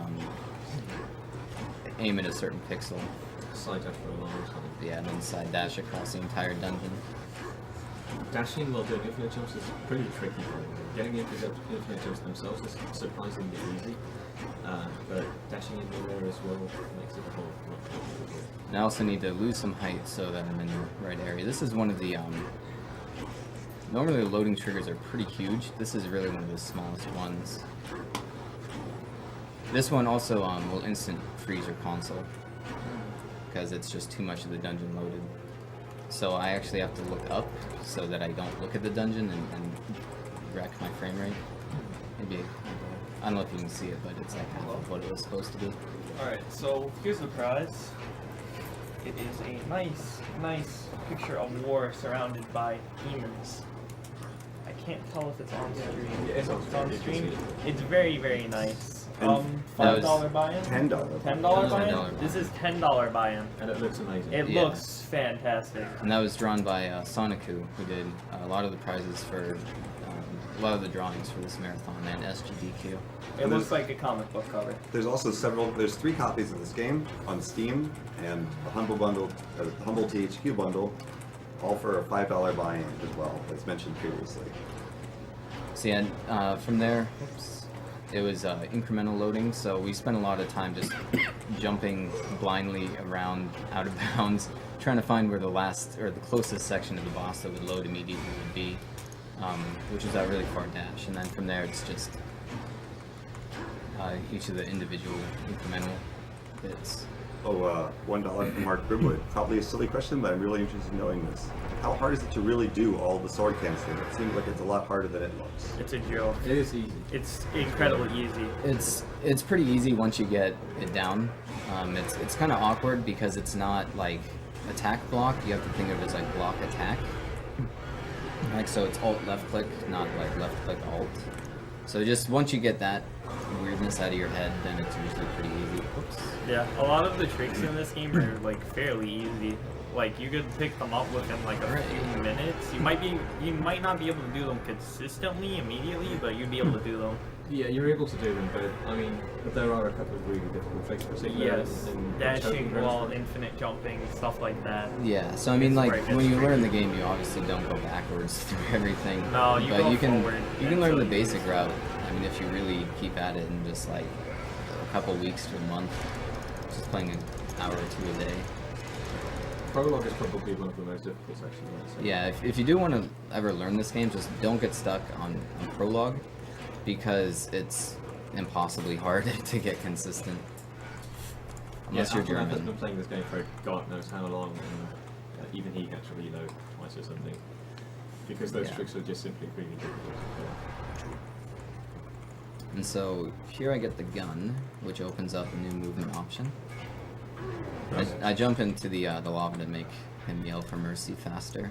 aim at a certain pixel. Side dash for a long time. Yeah, and then side dash across the entire dungeon. Dashing while doing infinite jumps is pretty tricky. Getting infinite jumps themselves is surprisingly easy, but dashing in midair as well makes it a whole lot more difficult. And I also need to lose some height so that I'm in the right area. This is one of the, normally the loading triggers are pretty huge. This is really one of the smallest ones. This one also will instant freeze your console, because it's just too much of the dungeon loaded. So I actually have to look up so that I don't look at the dungeon and wreck my frame rate. Maybe, I don't know if you can see it, but it's like half of what it was supposed to be. Alright, so here's the prize. It is a nice picture of war surrounded by demons. I can't tell if it's on stream. Yeah, it's on stream. It's on stream. It's very, very nice. And $5 buy-in? $10. $10 buy-in? $10 This is $10 buy-in. And it looks amazing. It Yeah. looks fantastic. And that was drawn by Soniku, who did a lot of the prizes for, a lot of the drawings for this marathon, and AGDQ. It looks like a comic book cover. There's also there's 3 copies of this game on Steam, and the Humble Bundle, the Humble THQ bundle, all for a $5 buy-in as well, as mentioned previously. So yeah, from there, it was incremental loading, so we spent a lot of time just jumping blindly around out of bounds, trying to find where the last, or the closest section of the boss that would load immediately would be, which is that really far dash, and then from there it's just each of the individual incremental bits. Oh, $1 from Mark Brimwood. Probably a silly question, but I'm really interested in knowing this. How hard is it to really do all the sword canceling? It seems like it's a lot harder than it looks. It's a joke. It is easy. It's incredibly easy. It's pretty easy once you get it down. It's kind of awkward because it's not like attack block. You have to think of it as like block attack. Like, so it's alt left click, not like left click alt. So just once you get that weirdness out of your head, then it's usually pretty easy. Oops. Yeah, a lot of the tricks in this game are like fairly easy. Like you could pick them up within like a few minutes. You might not be able to do them consistently immediately, but you'd be able to do them. Yeah, you're able to do them, but I mean, there are a couple of really difficult tricks, particularly Yes, in dashing, choking wall, rounds. infinite jumping, stuff like that. Yeah, so I mean, It's like right, when it's you learn the tricky. game, you obviously don't go backwards through everything. No, you but go you can forward you can learn the until you basic route. I mean, if you really keep at it in just like a couple weeks to a month, just playing an hour or 2 a day. Prologue is probably one of the most difficult sections. I'd say. Yeah, if you do want to ever learn this game, just don't get stuck on prologue, because it's impossibly hard to get consistent. Unless you're Aftermath has German. been playing this game for God knows how long, and even he had to reload twice or something, because those Yeah. tricks are just simply really difficult to kill. And so here I get the gun, which opens up a new movement option. I jump into the lava to make him yell for mercy faster.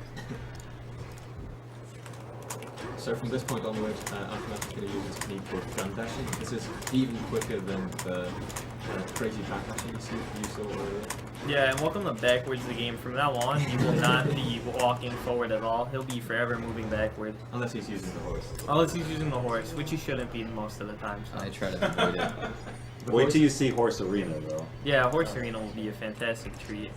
So from this point onwards, Aftermath is going to use its technique called gun dashing. This is even quicker than the crazy backdashing you saw earlier. Yeah, and welcome to Backwards the game. From now on, you will not be walking forward at all. He'll be forever moving backward. Unless he's using the horse. Unless he's using the horse, which he shouldn't be most of the time. So. I try to avoid it. Wait till you see Horse Arena, though. Yeah, Horse Arena will be a fantastic treat.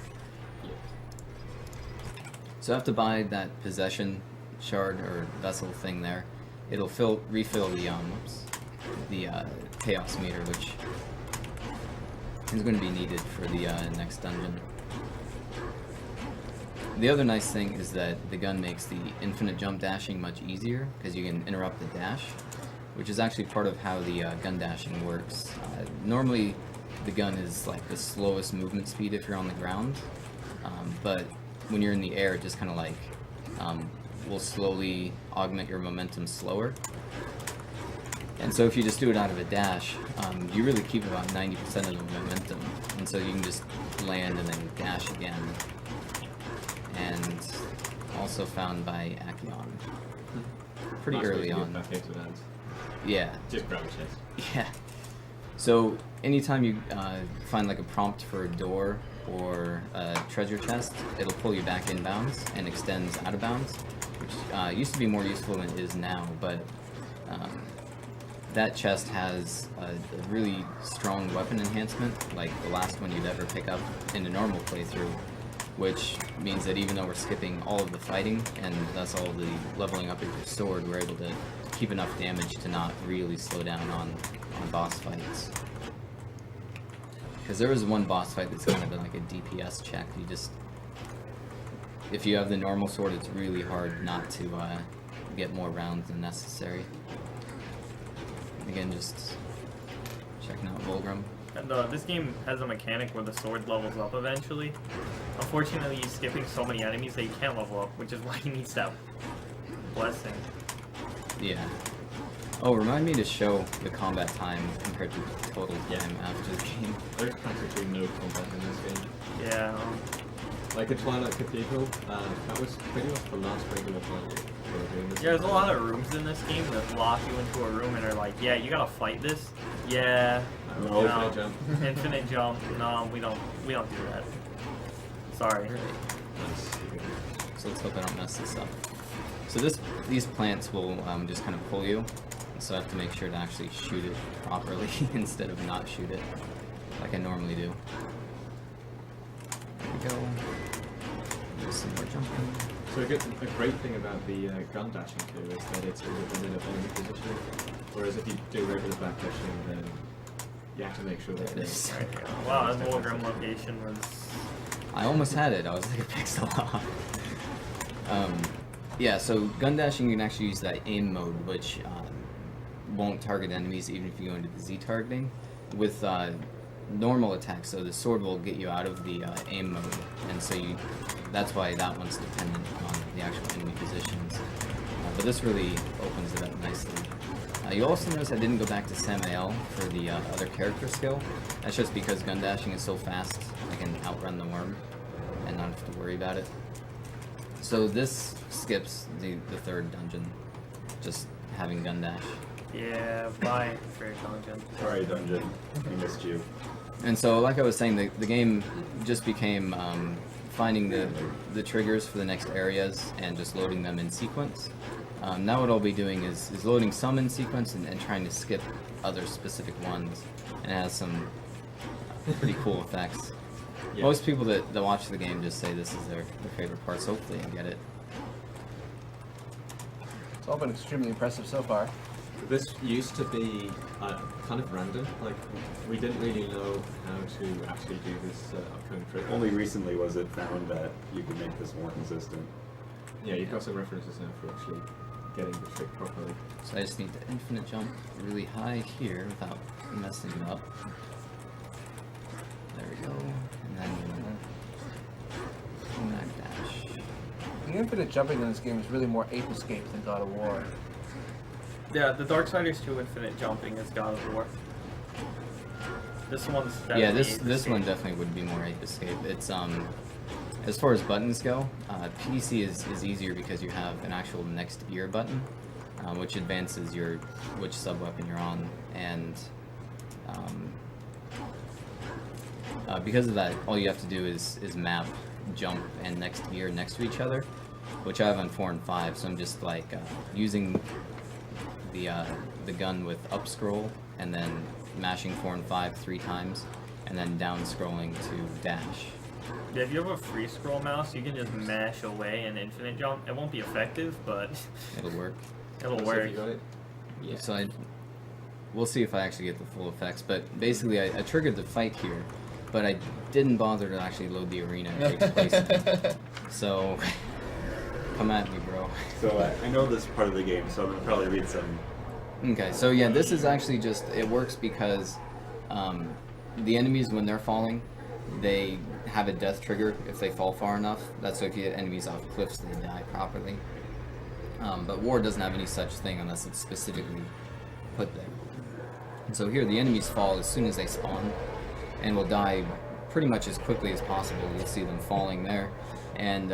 So I have to buy that possession shard or vessel thing there. It'll refill the chaos meter, which is going to be needed for the next dungeon. The other nice thing is that the gun makes the infinite jump dashing much easier, because you can interrupt the dash, which is actually part of how the gun dashing works. Normally, the gun is like the slowest movement speed if you're on the ground, but when you're in the air, it just kind of like will slowly augment your momentum slower. And so if you just do it out of a dash, you really keep about 90% of the momentum, and so you can just land and then dash again. And also found by Akion. Pretty Nice way early to get on. back into that. Yeah. Just grab a chest. Yeah. So anytime you find like a prompt for a door or a treasure chest, it'll pull you back inbounds and extends out of bounds, which used to be more useful than it is now, but that chest has a really strong weapon enhancement, like the last one you'd ever pick up in a normal playthrough, which means that even though we're skipping all of the fighting and thus all of the leveling up of your sword, we're able to keep enough damage to not really slow down on boss fights. Because there was one boss fight that's kind of been like a DPS check. You just, if you have the normal sword, it's really hard not to get more rounds than necessary. Again, just checking out Volgrim. And this game has a mechanic where the sword levels up eventually. Unfortunately, he's skipping so many enemies that he can't level up, which is why he needs that blessing. Yeah. Oh, remind me to show the combat time compared to the total time after the game. There's practically no combat in this game. Yeah. Like the Twilight Cathedral, that was pretty much the last regular fight. Yeah, there's a lot of rooms in this game that lock you into a room and are like, yeah, you gotta fight this. Yeah. No, infinite jump. Infinite jump. No, we don't do that. Sorry. So let's hope I don't mess this up. So these plants will just kind of pull you, so I have to make sure to actually shoot it properly instead of not shoot it, like I normally do. There we go. Do some more jumping. So a great thing about the gun dashing too is that it's independent of enemy positioning, whereas if you do regular back dashing, then you have to make sure that There it is. Right, yeah. Wow, that Volgrim location was... I almost had it. I was like a pixel off. Yeah, so gun dashing, you can actually use that aim mode, which won't target enemies even if you go into the Z targeting. With normal attacks, so the sword will get you out of the aim mode, and so that's why that one's dependent on the actual enemy positions. But this really opens it up nicely. You'll also notice I didn't go back to Samael for the other character skill. That's just because gun dashing is so fast, I can outrun the worm and not have to worry about it. So this skips the third dungeon, just having gun dash. Yeah, bye for your dungeon. Sorry, dungeon. We missed you. And so, like I was saying, the game just became finding the triggers for the next areas and just loading them in sequence. Now what I'll be doing is loading some in sequence and trying to skip other specific ones, and it has some pretty cool effects. Yeah. Most people that watch the game just say this is their favorite part, so hopefully I get it. It's all been extremely impressive so far. This used to be kind of random. Like we didn't really know how to actually do this upcoming trick. Only recently was it found that you could make this more consistent. Yeah, you've got some references now for actually getting the trick properly. So I just need to infinite jump really high here without messing it up. There we go. And then mag dash. The infinite jumping in this game is really more Ape Escape than God of War. Yeah, the Darksiders 2 infinite jumping is God of War. This one's definitely Yeah, Ape this one Escape. definitely would be more Ape Escape. It's as far as buttons go, PC is easier because you have an actual next ear button, which advances which sub weapon you're on, and because of that, all you have to do is map jump and next ear next to each other, which I have on 4 and 5. So I'm just like using the gun with up scroll and then mashing 4 and 5 3 times, and then down scrolling to dash. Yeah, if you have a free scroll mouse, you can just mash away and infinite jump. It won't be effective, but It'll work. it'll So work. if you got it? Yeah. So we'll see if I actually get the full effects. But basically, I triggered the fight here, but I didn't bother to actually load the arena it takes place in. So come at me, bro. So I know this part of the game, so I'm gonna probably read some. Okay, so yeah, this is actually just, it works because the enemies, when they're falling, they have a death trigger if they fall far enough. That's so if you hit enemies off cliffs, they die properly. But War doesn't have any such thing unless it's specifically put there. And so here, the enemies fall as soon as they spawn, and will die pretty much as quickly as possible. You'll see them falling there. And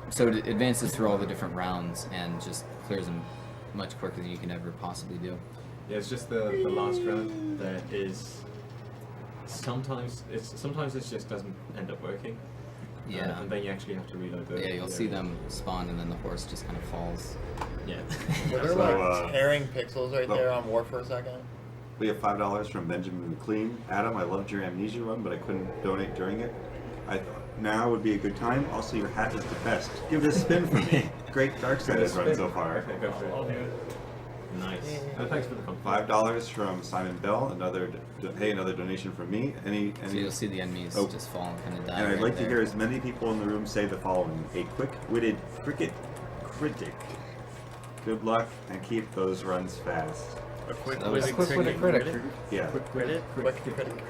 so it advances through all the different rounds and just clears them much quicker than you can ever possibly do. Yeah, it's just the last round that is sometimes it just doesn't end up working. Yeah. And then you actually have to reload the. Yeah, you'll see them spawn and then the horse just kind of falls. Yeah. Were there So, like tearing pixels right look. there on War for a second? We have $5 from Benjamin McLean. Adam, I loved your Amnesia run, but I couldn't donate during it. I thought now would be a good time. Also, your hat is the best. Give it a spin for me. Great Darksiders run so far. Okay, go for it. I'll do it. Nice. Thanks for the compliment. $5 from Simon Bell. Another donation from me. Any So you'll see the enemies Oh. just fall and kind of die. And I'd right like to there. hear as many people in the room say the following: a quick-witted cricket critic. Good luck and keep those runs fast. A quick That was- witted Quick-witted critic. critic. Yeah. Quick witted? Quick critic.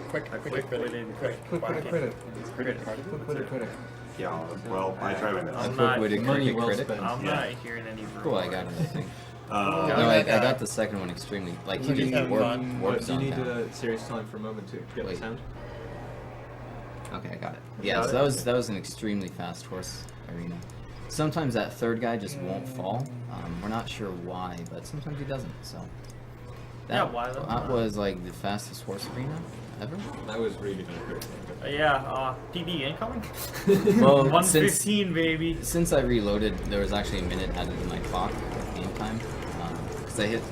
Quick A critic. quick witted critic. Quick-witted critic. Critic. Quick-witted critic. Yeah. Well, I try my A best. I'm not- quick-witted money cricket well critic. spent. I'm Yeah. not hearing any Cool, I got it, I think. Uh, No, Yeah. I got the second one extremely. Like, he Just just having warped fun. warp Do you zone need down. serious time for a moment to get Wait. the sound? Okay, I got it. Yeah, Got so it? that was an extremely fast horse arena. Sometimes that third guy just won't fall. We're not sure why, but sometimes he doesn't. So Yeah, why though? That was like the fastest horse arena ever. That was really good. Yeah, PB incoming? Well, 115, baby. Since I reloaded, there was actually a minute added to my clock at game time. Because I hit.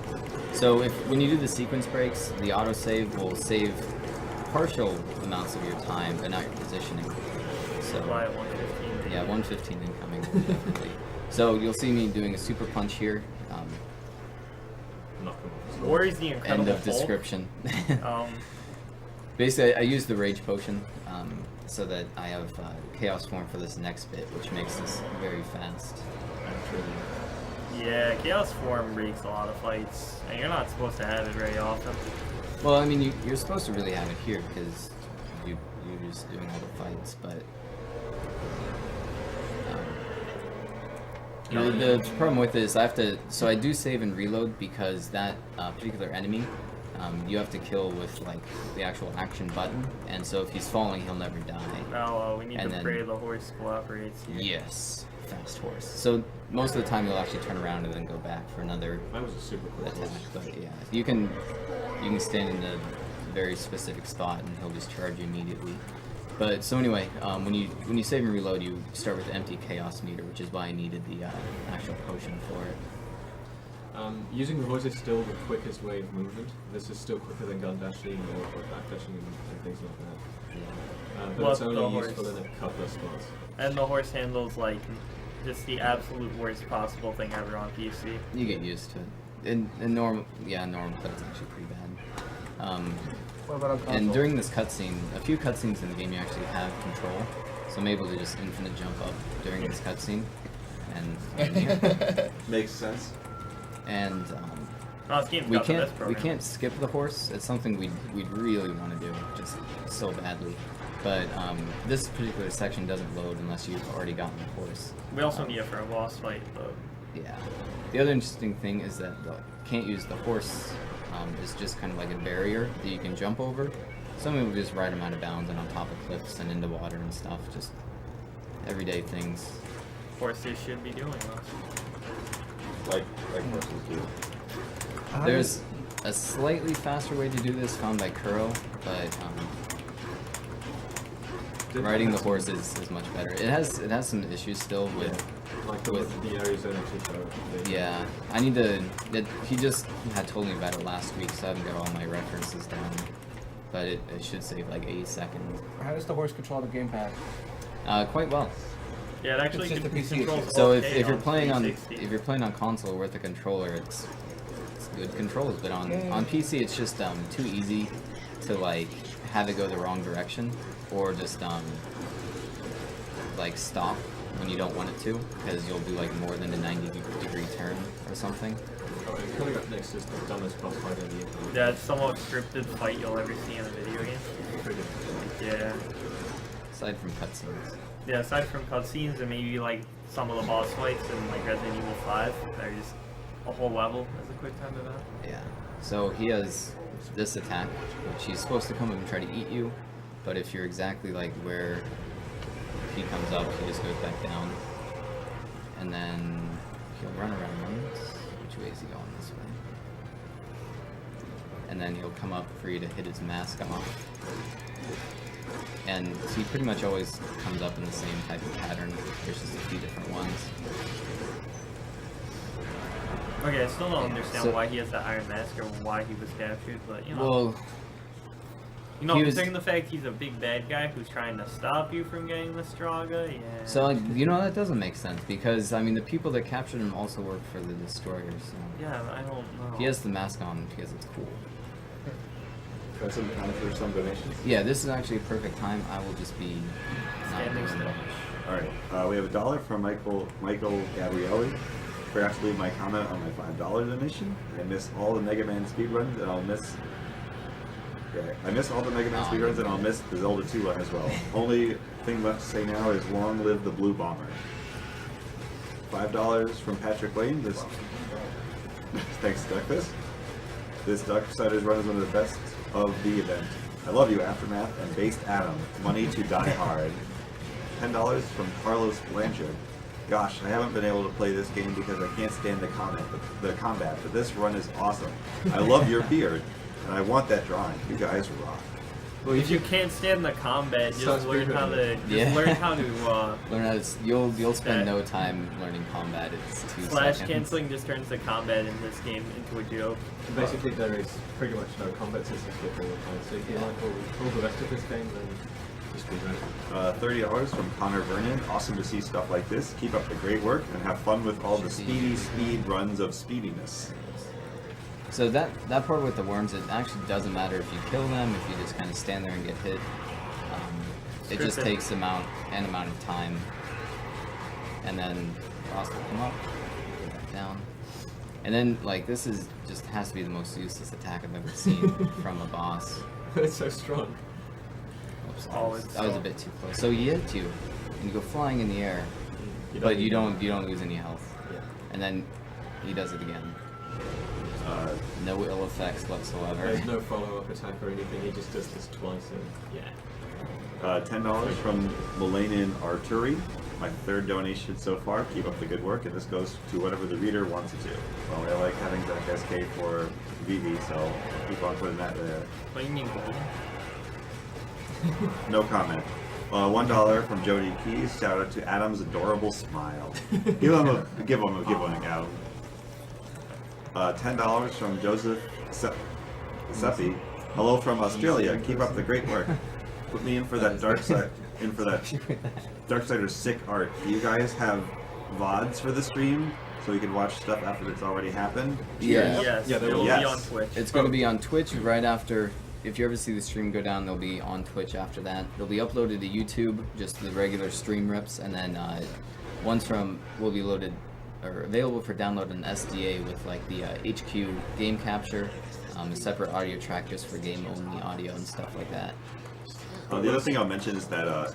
So when you do the sequence breaks, the autosave will save partial amounts of your time, but not your positioning. So Why at 115? yeah, 115 incoming, definitely. So you'll see me doing a super punch here. Not cool. Or is the Incredible End of Hulk? description. Um, Basically, I use the rage potion so that I have chaos form for this next bit, which makes this very fast. yeah, Chaos Form breaks a lot of fights, and you're not supposed to have it very often. Well, I mean, you're supposed to really have it here because you're just doing all the fights, but the problem with it is I have to. So I do save and reload because that particular enemy. You have to kill with like the actual action button, and so if he's falling, he'll never die. Now we need And to then- pray the horse cooperates here. Yes, fast horse. So most of the time you'll actually turn around and then go back for another That was a super quick attack. horse. But yeah, you can stand in a very specific spot and he'll just charge you immediately. But so anyway, when you save and reload, you start with the empty chaos meter, which is why I needed the actual potion for it. Using the horse is still the quickest way of movement. This is still quicker than gun dashing or back dashing and things like that. But What it's only the useful horse? in a couple of spots. And the horse handles like just the absolute worst possible thing ever on PC. You get used to it. In normal, but it's actually pretty bad. What about on console? And during this cutscene, a few cutscenes in the game you actually have control, so I'm able to just infinite jump up during this cutscene, and Makes sense. and Oh, this game's we got the best can't program. skip the horse. It's something we'd really want to do, just so badly. But this particular section doesn't load unless you've already gotten the horse. We also need it for a boss fight, though. Yeah. The other interesting thing is that can't use the horse. Is just kind of like a barrier that you can jump over. Some people just ride them out of bounds and on top of cliffs and into water and stuff. Just everyday things. Horses should be doing this. Like horses do. There's a slightly faster way to do this found by Kuro, but riding the horse is much better. It has some issues still with. Like the Arizona Chico. Yeah, I need to. He just had told me about it last week, so I haven't got all my references down. But it should save like 8 seconds. How does the horse control the gamepad? Quite well. Yeah, it actually It's just a PC controls issue. So if 4K you're playing on 360. console with a controller, it's good controls. But on PC, it's just too easy to like have it go the wrong direction, or just like stop when you don't want it to, because you'll do like more than a 90-degree turn or something. Oh, and coming up next is the dumbest boss fight in the internet. Yeah, it's the most scripted fight you'll ever see in a video game. Pretty good. Yeah. Aside from cutscenes. Yeah, aside from cutscenes and maybe like some of the boss fights in like Resident Evil 5, they're just a whole level as a quick time event. Yeah. So he has this attack, which he's supposed to come up and try to eat you, but if you're exactly like where he comes up, he just goes back down. and then he'll run around. Which way is he going? This way. And then he'll come up for you to hit his mask off. And he pretty much always comes up in the same type of pattern. There's just a few different ones. Okay, I still don't understand So- why he has the Iron Mask or why he was captured, but you know. Well, You know, he was- considering the fact he's a big bad guy who's trying to stop you from getting the Straga, yeah. so like, you know, that doesn't make sense because I mean the people that captured him also work for the destroyers. So. Yeah, I don't know. He has the mask on because it's cool. Got some time for some donations? Yeah, this is actually a perfect time. I will just be not Standing doing still. much. Alright, we have $1 from Michael Gabrielli. Forgot to leave my comment on my $5 donation. I miss all the Mega Man speedruns and I'll miss... Okay, I miss all the Mega Man speedruns and I'll miss the Zelda 2 run as well. Only thing left to say now is long live the Blue Bomber. $5 from Patrick Lane. This... Thanks, Duckfist. This Darksiders run is one of the best of the event. I love you, Aftermath, and Based Adam. Money to Die Hard. $10 from Carlos Blanchard. Gosh, I haven't been able to play this game because I can't stand the combat, but this run is awesome. I love your beard, and I want that drawing. You guys rock. Well, if you can't stand the combat, just learn how to learn how to Learn how to. You'll spend no time learning combat. It's 2 slash seconds. canceling just turns the combat in this game into a joke. Basically, there is pretty much no combat system skip all the time. So if you like all the rest of this game, then just be right. $30 from Connor Vernon. Awesome to see stuff like this. Keep up the great work and have fun with all the speed runs of speediness. So that part with the worms, it actually doesn't matter if you kill them, if you just kind of stand there and get hit. It just takes an amount of time, and then boss will come up, go back down, and then like this is just has to be the most useless attack I've ever seen from a boss. It's so strong. Oops, Oh, that was a bit too close. So he hits you, and you go flying in the air, but you don't lose any health, Yeah. and then he does it again. No ill effects whatsoever. There's no follow-up attack or anything. He just does this twice, and yeah. $10 from Melanin Arturi. My third donation so far. Keep up the good work, and this goes to whatever the reader wants it to. Well, I like having Dark SK for VV, so keep on putting that there. What do you mean, gold? No comment. $1 from Jody Keys. Shout out to Adam's adorable smile. Give him a Adam. $10 from Joseph Seppi. Hello from Australia. Keep up the great work. Put me in for that Darksiders sick art. Do you guys have VODs for the stream so we can watch stuff after it's already happened? Yeah. Yes, Yeah, it will yes. be on Twitch. It's going to be on Twitch right after. If you ever see the stream go down, they'll be on Twitch after that. They'll be uploaded to YouTube, just the regular stream rips, and then ones from will be loaded or available for download in SDA with like the HQ game capture, a separate audio track just for game only audio and stuff like that. The other thing I'll mention is that I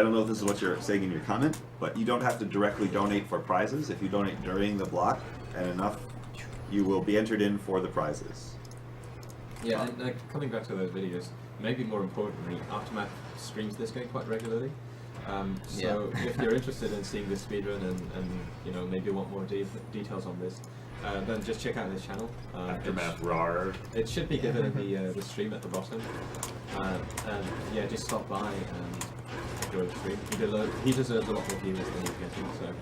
don't know if this is what you're saying in your comment, but you don't have to directly donate for prizes. If you donate during the block and enough, you will be entered in for the prizes. Yeah, and coming back to those videos, maybe more importantly, Aftermath streams this game quite regularly. So if you're interested in seeing this speedrun and maybe want more details on this, then just check out his channel. Aftermathrar. It should be given in the stream at the bottom. And yeah, just stop by and enjoy the stream. He deserves a lot more viewers than he's getting, so.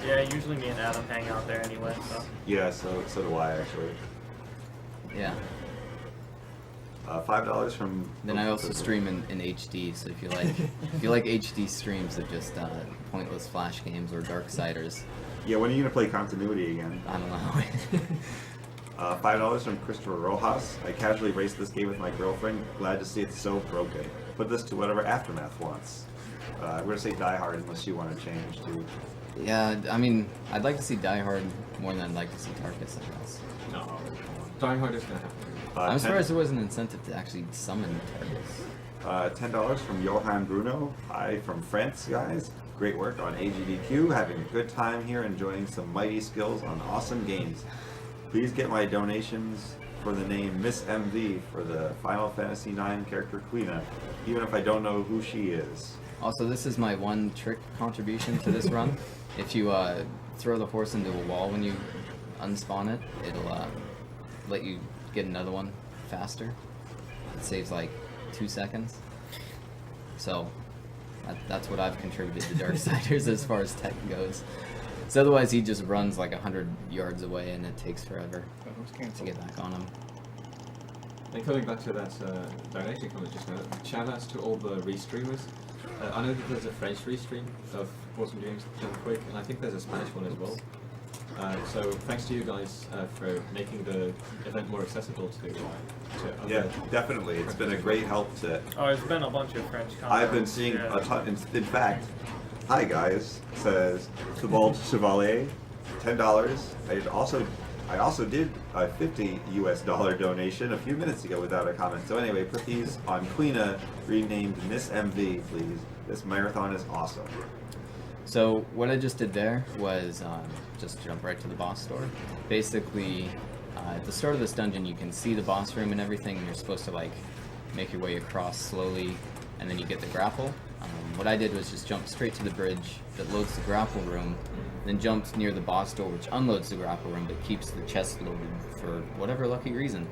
Yeah, usually me and Adam hang out there anyway, so. Yeah, so do I actually. Yeah. $5 from. Then I also stream in HD, so if you like HD streams of just pointless flash games or Darksiders, Yeah, when are you gonna play Continuity again? I don't know. $5 from Christopher Rojas. I casually raced this game with my girlfriend. Glad to see it's so broken. Put this to whatever Aftermath wants. We're gonna say Die Hard unless you want to change to. Yeah, I mean, I'd like to see Die Hard more than I'd like to see Darkest, I guess. No. Die Hard is gonna happen. I'm surprised there was an incentive to actually summon Darkest. $10 from Johan Bruno. Hi from France, guys. Great work on AGDQ. Having a good time here, enjoying some mighty skills on awesome games. Please get my donations for the name Miss MV for the Final Fantasy IX character Quina, even if I don't know who she is. Also, this is my one trick contribution to this run. If you throw the horse into a wall when you unspawn it, it'll let you get another one faster. It saves like 2 seconds. So that's what I've contributed to Darksiders as far as tech goes. So otherwise he just runs like 100 yards away and it takes forever to get back on him. And coming back to that donation comment just now, shout outs to all the restreamers. I know that there's a French restream of Awesome Games Jump Quick, and I think there's a Spanish one as well. So thanks to you guys for making the event more accessible to Yeah, definitely. It's been a great help to. Oh, there's been a bunch of French comments. I've been seeing a ton. In fact, hi guys, says Thibault Chevalier, $10. I also did a $50 US donation a few minutes ago without a comment. So anyway, put these on Queena, renamed Miss MV, please. This marathon is awesome. So what I just did there was just jump right to the boss door. Basically, at the start of this dungeon, you can see the boss room and everything, and you're supposed to like make your way across slowly, and then you get the grapple. What I did was just jump straight to the bridge that loads the grapple room, then jumps near the boss door, which unloads the grapple room, but keeps the chest loaded for whatever lucky reason.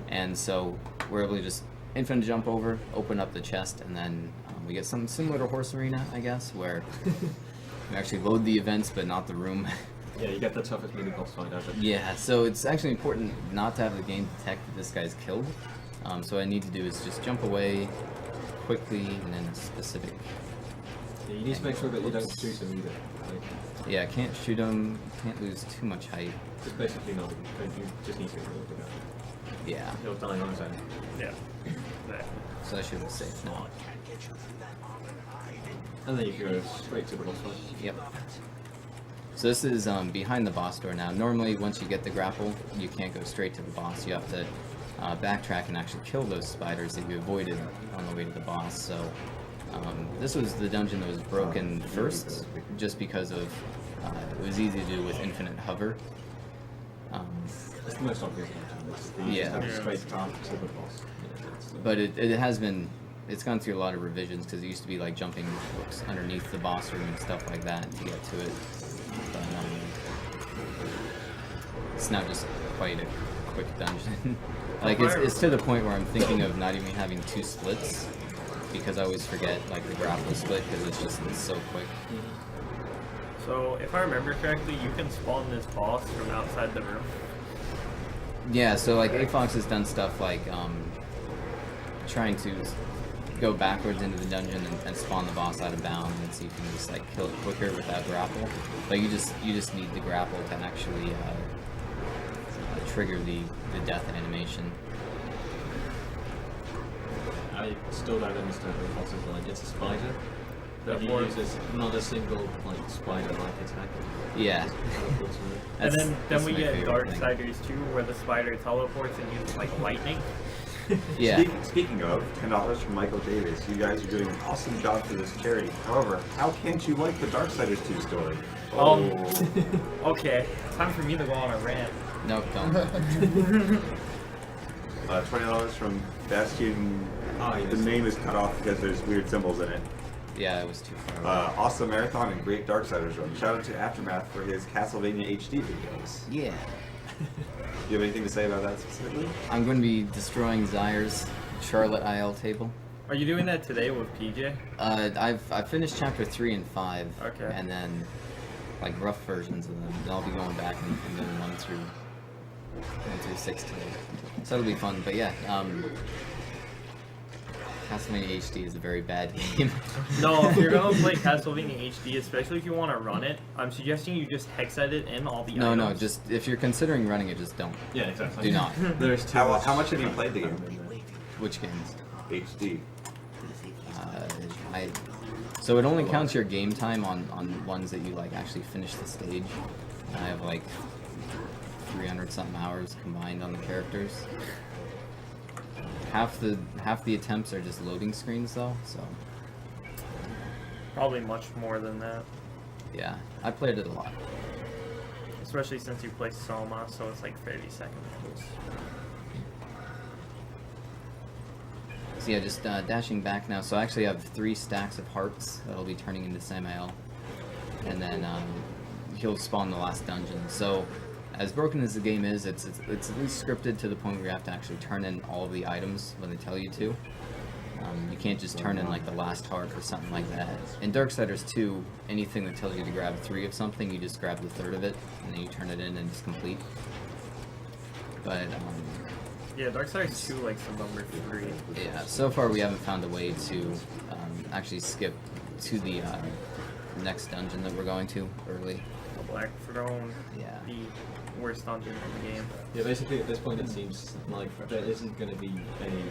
And so we're able to just infinite jump over, open up the chest, and then we get something similar to Horse Arena, I guess, where we actually load the events, but not the room. Yeah, you get the toughest mini boss fight ever. Yeah, so it's actually important not to have the game detect that this guy's killed. So what I need to do is just jump away quickly and then specific. Yeah, you need to make sure that you don't shoot him either. Like, Yeah, can't shoot him, can't lose too much height. just basically not. You just need to get rid of it. Yeah, He'll die on his own. Yeah. There. so I should be safe now. And then you can go straight to the boss fight. Yep. So this is behind the boss door now. Normally, once you get the grapple, you can't go straight to the boss. You have to backtrack and actually kill those spiders that you avoided on the way to the boss. So this was the dungeon that was broken first, just because of it was easy to do with infinite hover. It's the most obvious one. You Yeah. just have a straight path to the boss. Yeah, it's, But it has been, it's gone through a lot of revisions, because it used to be like jumping hooks underneath the boss room and stuff like that to get to it. But it's now just quite a quick dungeon. Like it's to the point where I'm thinking of not even having 2 splits, because I always forget like the grapple split, because it's so quick. So, if I remember correctly, you can spawn this boss from outside the room. Yeah, so like AFox has done stuff like trying to go backwards into the dungeon and spawn the boss out of bounds, and see if you can just like kill it quicker without grapple. But you just need the grapple to actually trigger the death animation. I still don't understand what the boss is like. It's a spider. That he uses not a single like spider-like attack. Yeah. And then that's we my get favorite thing. Darksiders 2, where the spider teleports and uses like lightning. Yeah. Speaking of, $10 from Michael Davis. You guys are doing an awesome job for this charity. However, how can't you like the Darksiders 2 story? Okay, time for me to go on a rant. Nope, don't. $20 from Bastion. Oh, yes. The name is cut off because there's weird symbols in it. Yeah, it was too far away. Awesome marathon and great Darksiders run. Shout out to Aftermath for his Castlevania HD videos. Yeah. Do you have anything to say about that specifically? I'm going to be destroying Zaire's Charlotte IL table. Are you doing that today with PJ? I've finished chapter 3 and 5. Okay. And then like rough versions of them. Then I'll be going back and doing 1 through 6 today. So that'll be fun. But yeah, Castlevania HD is a very bad game. No, if you're gonna play Castlevania HD, especially if you want to run it, I'm suggesting you just hex edit in all the No, items. just if you're considering running it, just don't. Yeah, exactly. Do not. There's too How much have you played the game? Which games? HD. So it only counts your game time on ones that you like actually finish the stage. I have like 300 something hours combined on the characters. Half the attempts are just loading screens though, so Probably much more than that. yeah, I played it a lot. Especially since you play Soma, so it's like 30 seconds. So So yeah, just dashing back now. So I actually have 3 stacks of hearts that'll be turning into Samael. And then he'll spawn the last dungeon. So as broken as the game is, it's at least scripted to the point where you have to actually turn in all of the items when they tell you to. You can't just turn in like the last heart or something like that. In Darksiders 2, anything that tells you to grab 3 of something, you just grab the 1/3 of it, and then you turn it in and it's complete. But Yeah, Darksiders 2 like some number 3. yeah, so far we haven't found a way to actually skip to the next dungeon that we're going to early. The Black Throne, Yeah. the worst dungeon in the game. Yeah, basically at this point it seems like there isn't going to be any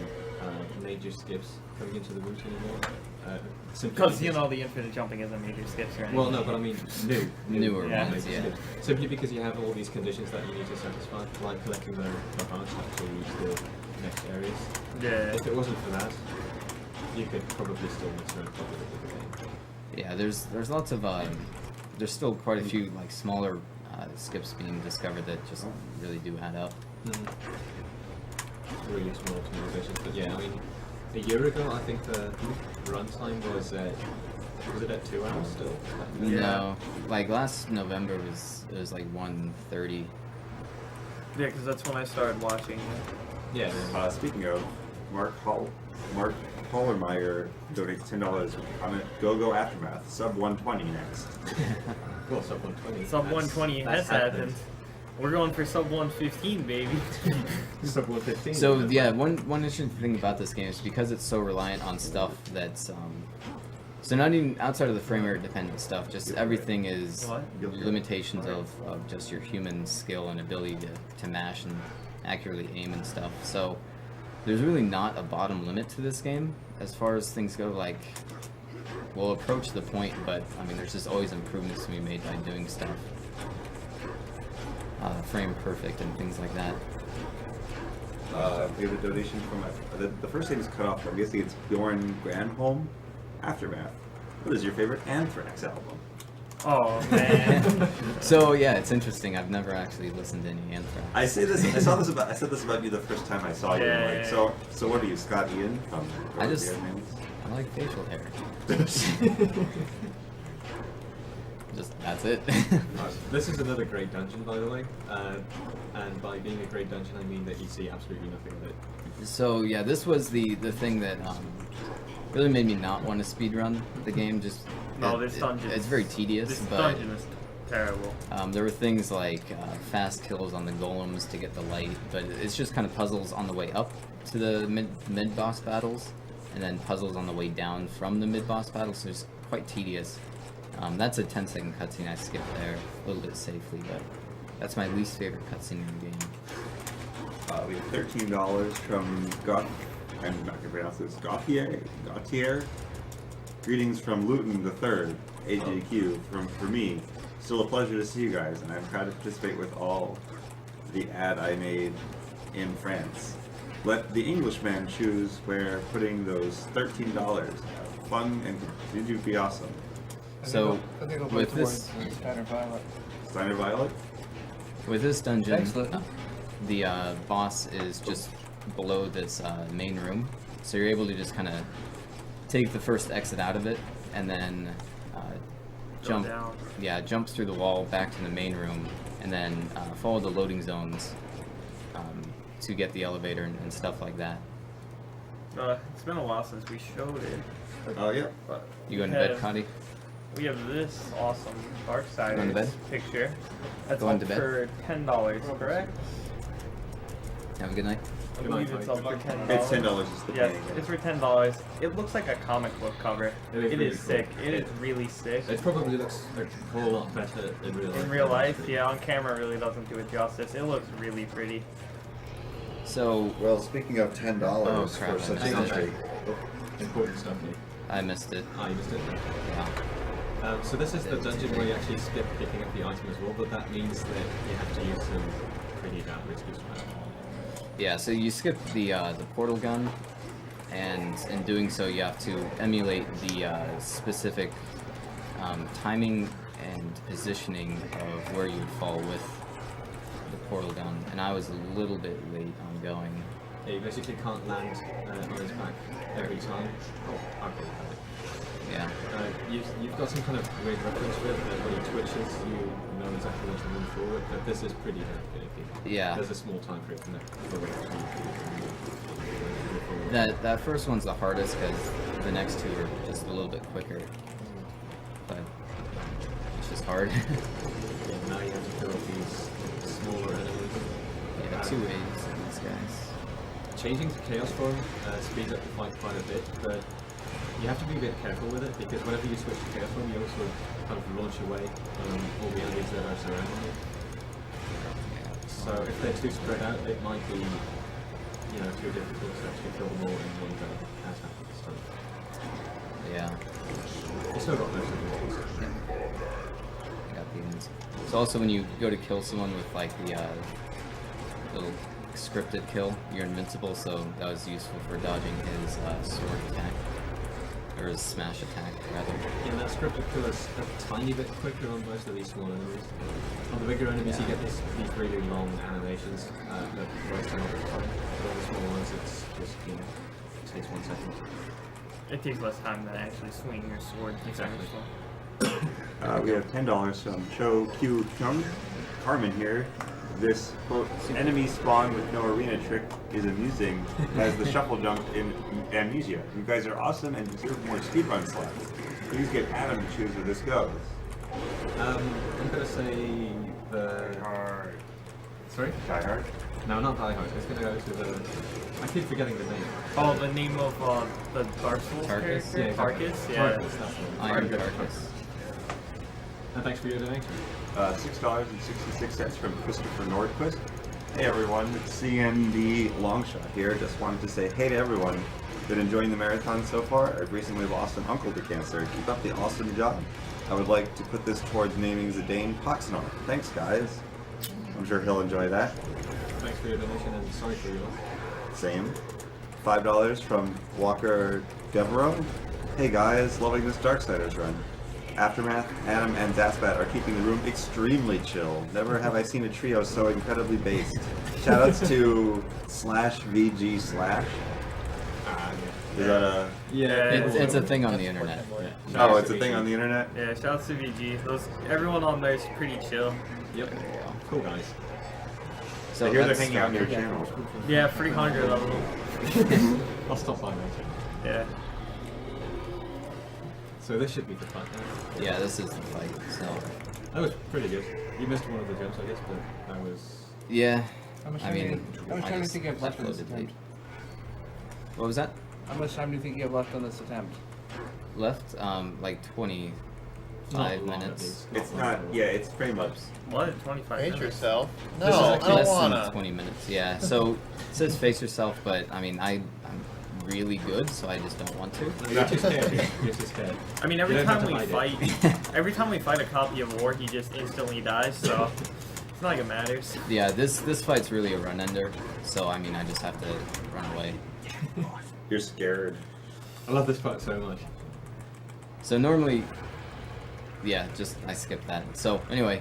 major skips coming into the route anymore. Simply Because, you know, the infinite jumping isn't major skips or anything. Well, no, but I mean Newer Yeah. ones, yeah. Simply because you have all these conditions that you need to satisfy, like collecting the hearts to reach the next areas. Yeah. If it wasn't for that, you could probably still mess around properly with the game. Yeah, there's lots of there's still quite a few like smaller skips being discovered that just really do add up. Really small optimizations, but yeah, I mean, a year ago I think the runtime was it at 2 hours still? Yeah. No, like last November it was like 1:30. Yeah, because that's when I started watching. Yeah. Speaking of, Mark Hollermeyer donates $10. I'm at Go Aftermath, sub 120 next. Well, sub 120. Sub 120 has happened. We're going for sub 115, baby. Sub 115. So yeah, one interesting thing about this game is because it's so reliant on stuff that's so not even outside of the frame rate dependent stuff, just everything is What? limitations of just your human skill and ability to mash and accurately aim and stuff. So there's really not a bottom limit to this game as far as things go. Like, we'll approach the point, but I mean there's just always improvements to be made by doing stuff. Frame perfect and things like that. We have a donation from the first name is cut off. I'm guessing it's Bjorn Granholm. Aftermath. What is your favorite Anthrax album? Oh, man. So yeah, it's interesting. I've never actually listened to any Anthrax. I said this about you the first time I saw you. Yeah, I'm like, yeah, so what are you, Scott Ian from? I Robert just- the Iron Maidens? I like facial hair. Just that's it. This is another great dungeon, by the way. And by being a great dungeon, I mean that you see absolutely nothing of it. So yeah, this was the thing that really made me not want to speedrun the game. Just No, this dungeon it's is- very tedious, This but dungeon is terrible. there were things like fast kills on the golems to get the light, but it's just kind of puzzles on the way up to the mid boss battles, and then puzzles on the way down from the mid boss battles. So it's quite tedious. That's a 10-second cutscene I skipped there a little bit safely, but that's my least favorite cutscene in the game. We have $13 from I'm not going to pronounce this, Gautier. Greetings from Luton III, AGDQ, for me. Still a pleasure to see you guys, and I'm proud to participate with all the ad I made in France. Let the Englishman choose where putting those $13. Have fun and continue to be awesome. So I think I'll with put this towards Steiner Violet. Steiner Violet? with this dungeon, Excellent. the boss is just below this main room, so you're able to just kind of take the first exit out of it and then jump down. jumps through the wall back to the main room, and then follow the loading zones to get the elevator and stuff like that. It's been a while since we showed it. Oh, yeah. But You going we to bed, have- Cody? We have this awesome Going to Darksiders bed? picture. That's Going up to bed? for $10, correct? Have a good night. I believe it's up for $10. It's $10 is the Yes, thing. it's for $10. It looks like a comic book cover. It is It really is cool. sick. It is really sick. It probably looks a whole lot better in real life. In real life, yeah, on camera really doesn't do it justice. It looks really pretty. So Well, speaking of $10 Oh, crap, for such I missed entry, Important stuff here. I missed it. Ah, you missed it. Yeah. So this is the dungeon where you actually skip picking up the item as well, but that means that you have to use some pretty damn risky stuff. Yeah, so you skip the portal gun, and in doing so, you have to emulate the specific timing and positioning of where you would fall with the portal gun. And I was a little bit late on going. Yeah, you basically can't land on his back every time. Oh, okay. Yeah. You've got some kind of weird reference for it that when he twitches, you know exactly when to move forward, but this is pretty finicky. Yeah. There's a small time for it to know the way to move forward. That first one's the hardest because the next two are just a little bit quicker. But it's just hard. Yeah, now you have to kill these smaller enemies. Yeah, 2 waves in these guys. Changing to Chaos Form speeds up the fight quite a bit, but you have to be a bit careful with it because whenever you switch to Chaos Form, you also kind of launch away all the enemies that are surrounding you. So if they're too spread out, it might be, you know, too difficult to actually kill them all in one go, as happened this time. Yeah. You still got most of the tools. I got these. So also when you go to kill someone with like the little scripted kill, you're invincible, so that was useful for dodging his sword attack. Or his smash attack, rather. Yeah, that scripted kill is a tiny bit quicker on most of these small enemies. On the bigger enemies, you get these really long animations that waste a lot of time. But on the small ones, it's just, you know, it takes 1 second. It takes less time than actually swinging your sword. Exactly. We have $10 from Cho Q Chung. Carmen here. This, quote, enemy spawn with no arena trick is amusing as the shuffle jump in Amnesia. You guys are awesome and deserve more speedrun slots. Please get Adam to choose where this goes. I'm gonna say the... Sorry? Die Hard? No, not Die Hard. It's gonna go to the... I keep forgetting the name. Oh, the name of the Dark Souls Tarkus? character? Yeah, Tarkus? Yeah. Tarkus, that's the one. Iron Very good. Tarkus. And thanks for your donation. $6.66 from Christopher Nordquist. Hey everyone, it's CND Longshot here. Just wanted to say hey to everyone. Been enjoying the marathon so far? I've recently lost an uncle to cancer. Keep up the awesome job. I would like to put this towards naming Zidane Poxnor. Thanks guys. I'm sure he'll enjoy that. Thanks for your donation and sorry for your loss. Same. $5 from Walker Devereaux. Hey guys, loving this Darksiders run. Aftermath, Adam, and Zaspat are keeping the room extremely chill. Never have I seen a trio so incredibly based. Shoutouts to /VG/. Is that a... Yeah. It's a thing on the internet. Yeah. Oh, it's a thing on the internet? Yeah, shouts to VG. Everyone on there is pretty chill. Yep. Cool guys. So I hear they're let's hanging out on start. your channel. Yeah, 300 of them. I'll stop by later. Yeah. So this should be the fight now. Yeah, this is the fight. So That was pretty good. You missed one of the jumps, I guess, but that was... yeah, How much I time do mean, you- how much time do you just think you have left in this uploaded attempt? late. What was that? How much time do you think you have left on this attempt? Left? Like 25 Not long, at minutes. least. It's long not... at all. Yeah, it's pretty much... What? 25 Face minutes? yourself. No, This is I actually don't Less wanna. than 20 minutes. Yeah. So it says face yourself, but I mean, I'm really good, so I just don't want to. You're too scared. You're too scared. I mean, You every don't have time to we hide it. fight, every time we fight a copy of War, he just instantly dies. So it's not like it matters. Yeah, this fight's really a run ender, so I mean, I just have to run away. You're scared. I love this fight so much. So normally, yeah, just I skip that. So anyway,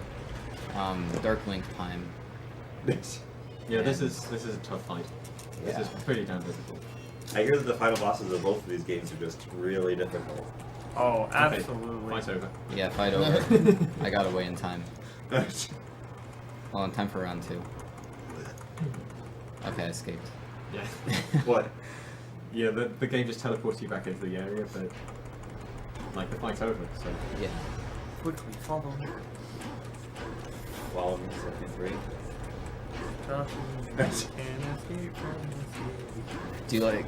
Dark Link time. Yeah, this is a tough fight. This Yeah. is pretty damn difficult. I hear that the final bosses of both of these games are just really difficult. Oh, Okay, absolutely. fight's over. Yeah, fight over. I got away in time. Well, in time for round 2. Okay, I escaped. Yeah. What? Yeah, the game just teleports you back into the area, but like the fight's over, so Yeah. Quickly follow me. Follow me, set me free. Can't escape from Do you like?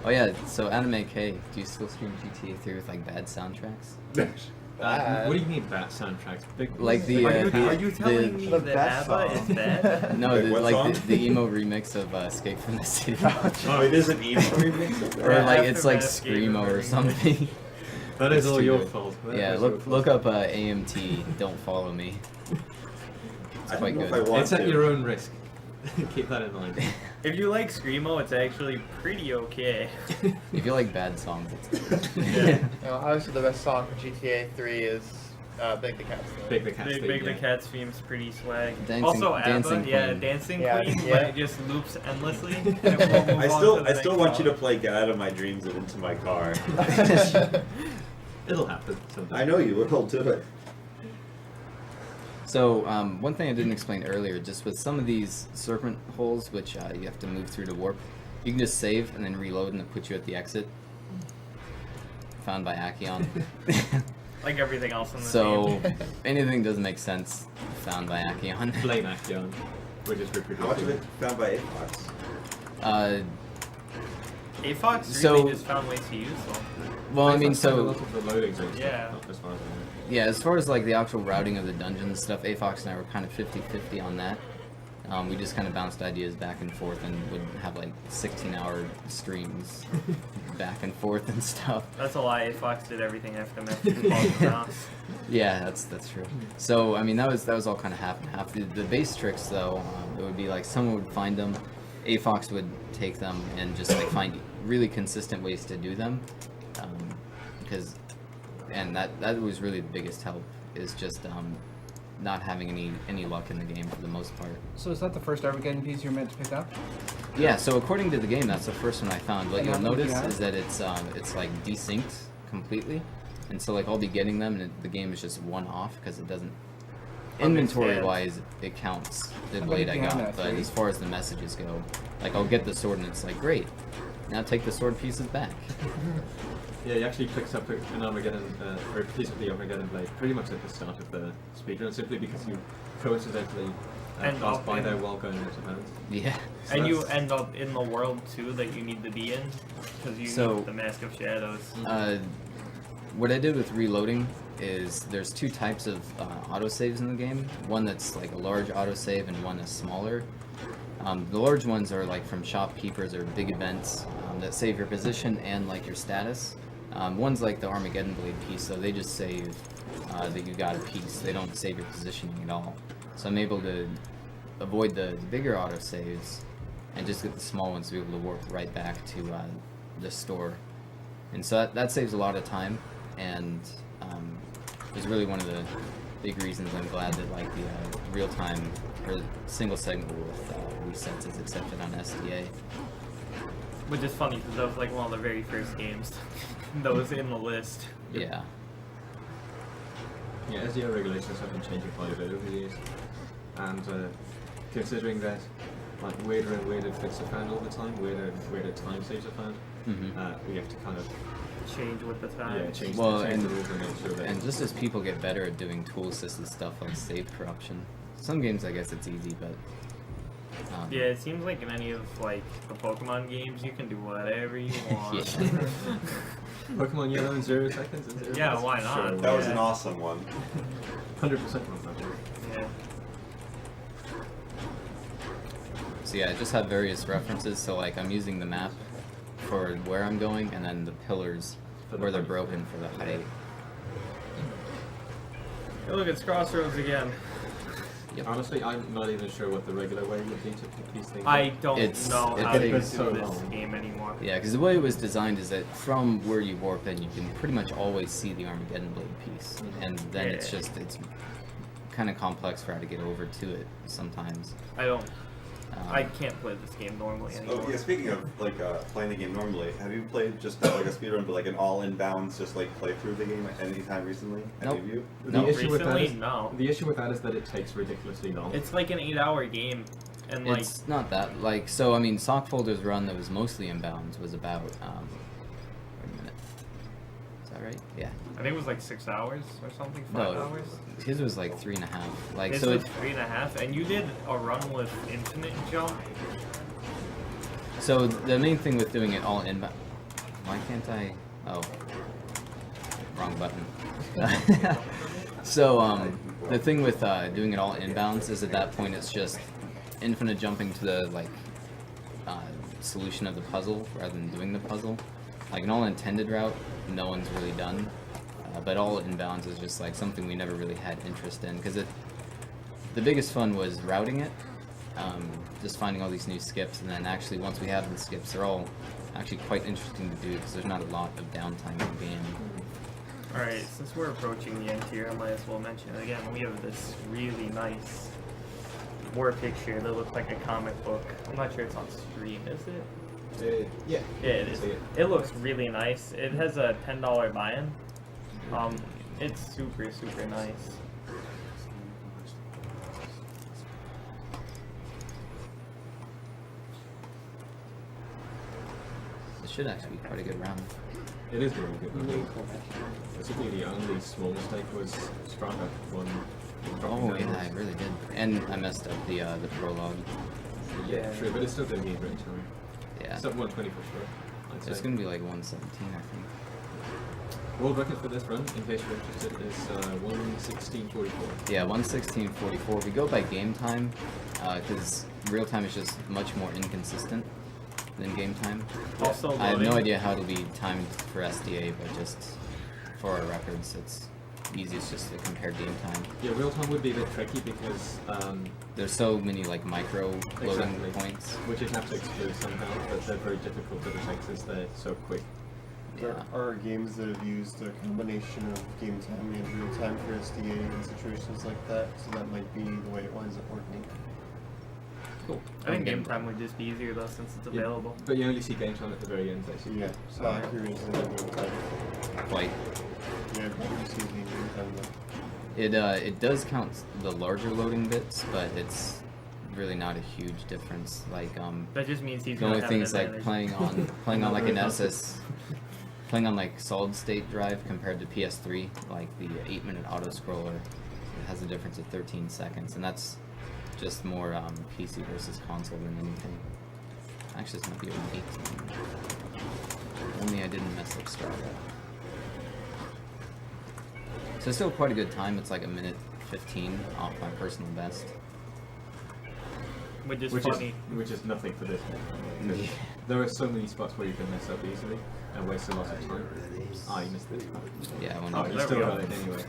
Oh yeah. So Anime K, do you still stream GTA 3 with like bad soundtracks? Bad. what do you mean bad soundtracks? Big Like the, Are you telling me the that best ABBA song. is bad? No, Wait, what song? the emo remix of Escape from the City, Oh, it is an emo remix? or like it's like Aftermath game screamo or remix. something. That is It's all too your good. fault. That Yeah, is your look fault. up AMT. Don't follow me. It's I quite don't know good. if I want It's at to. your own risk. Keep that in mind. If you like screamo, it's actually pretty okay. If you like bad songs, it's good. Yeah. You know, obviously the best song for GTA 3 is Big the Cat's theme. Big the Cat's theme, Big the yeah. Cat's theme's pretty swag. Dancing ABBA, yeah, Queen. Dancing Yeah, Queen, yeah. but it just loops endlessly. And we'll move I on still to the I still next want you to song. play Get Out of My Dreams and Into My Car. It'll happen sometime. I know you will do it. So one thing I didn't explain earlier, just with some of these serpent holes, which you have to move through to warp, you can just save and then reload and it puts you at the exit. Found by Akion. Like everything else in the So game. anything doesn't make sense. Found by Akion. Blame Action. We're just How much of reproducing it found by Apex? AFOX So- really just found ways to use them. Well, I mean, A so lot of the loadings and Yeah. stuff, as far as I know. yeah, as far as like the actual routing of the dungeons stuff, AFOX and I were kind of 50-50 on that. We just kind of bounced ideas back and forth and would have like 16-hour streams back and forth and stuff. That's a lie. AFOX did everything Aftermathrar. Yeah, that's true. So I mean, that was all kind of half and half. The base tricks though, it would be like someone would find them, AFOX would take them and just like find really consistent ways to do them, because, and that was really the biggest help, is just not having any luck in the game for the most part. So is that the first Armageddon piece you're meant to pick up? Yeah, so according to the game, that's the first one I found. What And you'll how many do you notice have? is that it's like desynced completely, and so like I'll be getting them, and the game is just one off because it doesn't. Inventory-wise, it counts the How blade many I do you have got, now, but three? as far as the messages go, like I'll get the sword and it's like great. Now take the sword pieces back. Yeah, he actually picks up an Armageddon, or a piece of the Armageddon blade pretty much at the start of the speedrun, simply because you coincidentally End pass up by in- there while going out of bounds. Yeah. So And you that's- end up in the world too that you need to be in, because you So- need the Mask of Shadows. What I did with reloading is there's two types of autosaves in the game. One that's like a large autosave and one that's smaller. The large ones are like from shopkeepers or big events that save your position and like your status. One's like the Armageddon blade piece, so they just save that you got a piece. They don't save your positioning at all. So I'm able to avoid the bigger autosaves and just get the small ones to be able to warp right back to the store. And so that saves a lot of time, and is really one of the big reasons I'm glad that like the real-time or single segment with resets is accepted on SDA. Which is funny because that was like one of the very first games that was in the list. Yeah. Yeah, SDO regulations have been changing quite a bit over the years, and considering that like weirder and weirder fix are found all the time, weirder and weirder time saves are found, we have to kind of Change with the time. change, Well, change the and- rules and make sure that And just as people get better at doing tool-assisted stuff like save corruption, some games I guess it's easy, but Yeah, it seems like in any of like the Pokemon games, you can do whatever you want. Yeah. Pokemon Yellow in 0 seconds. And 0 Yeah, minutes? why not? Sure, That was Yeah. an awesome one. 100% was that. Yeah. So yeah, I just have various references. So like I'm using the map for where I'm going, and then the pillars For the where they're height. broken for the height. Hey, look, it's Crossroads again. Yep. Honestly, I'm not even sure what the regular way would be to pick these things I up. don't It's- know it how to takes do so this long. game anymore. Yeah, because the way it was designed is that from where you warp in, you can pretty much always see the Armageddon blade piece, and then it's Yeah. just it's kind of complex for how to get over to it sometimes. I don't. Um, I can't play this game normally anymore. Oh yeah, speaking of like playing the game normally, have you played just not like a speedrun, but like an all-in-bounds, just like play through the game at any time recently? Nope. Any of you? The No. issue with that Recently, is no. the issue with that is that it takes ridiculously long. It's like an 8-hour game, and like It's not that like so. I mean, Sockfolder's run that was mostly inbounds was about. Wait a minute. Is that right? Yeah. I think it was like 6 hours or something, 5 No, hours. his was like 3.5. Like This so. was 3.5, and you did a run with infinite jump. So the main thing with doing it all inbound. Why can't I? Oh, wrong button. So the thing with doing it all inbounds is at that point it's just infinite jumping to the like solution of the puzzle rather than doing the puzzle. Like an all intended route, no one's really done. But all inbounds is just like something we never really had interest in because the biggest fun was routing it. Just finding all these new skips, and then actually once we have the skips, they're all actually quite interesting to do because there's not a lot of downtime in the game. Alright, since we're approaching the end here, I might as well mention it again. We have this really nice war picture that looks like a comic book. I'm not sure it's on stream, is it? Yeah. Yeah, it is. See it. It looks really nice. It has a $10 buy-in. It's super, super nice. This should actually be quite a good round. It is really good. I think basically the only small mistake was Strata one. Oh yeah, I really did. And I messed up the prologue. Yeah, true, but it's still going to be a great time. Yeah. It's up 120 for sure. I'd It's say. gonna be like 117, I think. World record for this run, in case you're interested, is 1:16:44. Yeah, 116.44. We go by game time, because real time is just much more inconsistent than game time. Also, I have no loading. idea how it'll be timed for SDA, but just for our records, it's easiest just to compare game time. Yeah, real time would be a bit tricky because There's so many like micro loading Exactly. points. which you'd have to exclude somehow, but they're very difficult to detect since they're so quick. There Yeah. are games that have used a combination of game time and real time for SDA in situations like that, so that might be the way it winds up working. Cool. I think game time would just be easier though since it's available. But you only see game time at the very end, basically. Yeah, soccer is in game time. Quite. Yeah, but you see it in game time though. It does count the larger loading bits, but it's really not a huge difference. Like That just means he's the gonna only have thing an is like advantage. playing on like an playing on like solid state drive compared to PS3, like the 8-minute auto scroller, it has a difference of 13 seconds, and that's just more PC versus console than anything. Actually, it's not even 18. Only I didn't mess up Strata. So it's still quite a good time. It's like 1:15 off my personal best. Which is Which funny. which is nothing for this one. 'Cause there are so many spots where you can mess up easily and waste a lot of time. Ah, you missed this one. Yeah, when Oh, you you there still we got go. it anyway.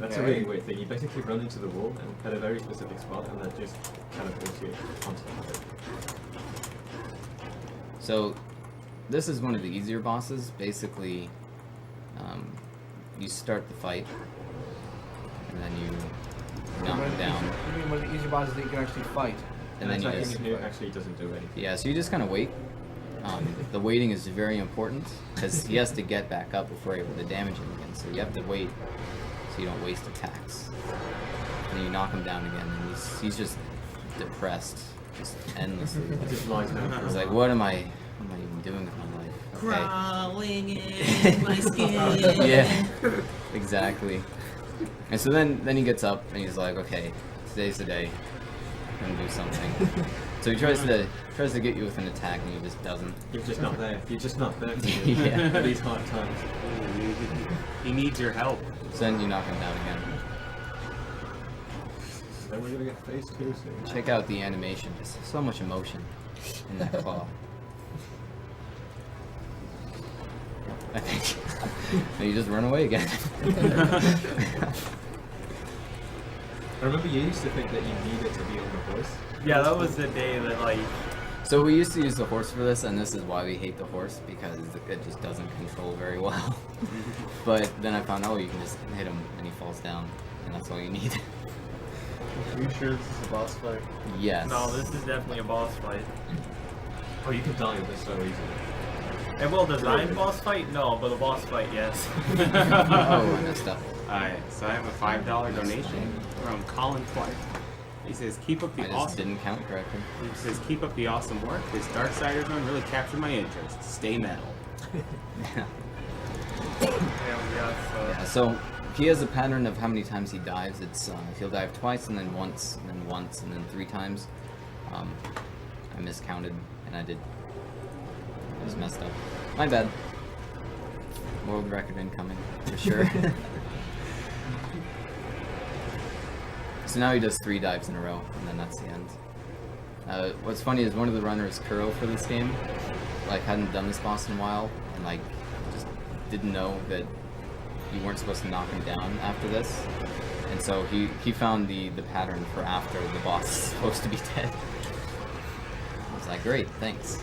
That's a really weird thing. You basically run into the wall and at a very specific spot and that just teleports you on top of it. So, this is one of the easier bosses. Basically, you start the fight, and then you knock him down, You mean one of the easy bosses that you can actually fight? and then you attacking just... in here actually doesn't do anything. Yeah, so you just kind of wait. The waiting is very important, because he has to get back up before you're able to damage him again, so you have to wait so you don't waste attacks. And you knock him down again, and he's just depressed, just endlessly. It just lies down. He's like, what am I even doing with my life? Okay. Crawling in my skin. Yeah, exactly. And so then he gets up and he's like, okay, today's the day. I'm gonna do something. So he tries to get you with an attack and he just doesn't. You're just not there. You're just not there for Yeah. at these hard times. He needs your help. So then you knock him down again. Then we're gonna get phase 2 soon. Check out the animation. There's so much emotion in that claw. I think. No, you just run away again. I remember you used to think that you needed to be on the horse. Yeah, that was the day that like So we used to use the horse for this, and this is why we hate the horse, because it just doesn't control very well. But then I found, you can just hit him and he falls down, and that's all you need. Are you sure this is a boss fight? Yes. no, this is definitely a boss fight. Oh, you can die with this so easily. A well-designed boss fight? No, but a boss fight, yes. Oh, I messed up. Alright, so I have a $5 donation from Colin Clark. He says, keep up I the just awesome. didn't count correctly. He says, keep up the awesome work. This Darksiders run really captured my interest. Stay metal. Yeah. Yeah, So he has a pattern of how many times he dives. It's he'll dive twice, and then once, and then once, and then 3 times. I miscounted, and I just messed up. My bad. World record incoming, for sure. So now he does 3 dives in a row, and then that's the end. What's funny is one of the runners, Kuro, for this game, like hadn't done this boss in a while, and like just didn't know that you weren't supposed to knock him down after this, and so he found the pattern for after the boss is supposed to be dead. I was like, great, thanks.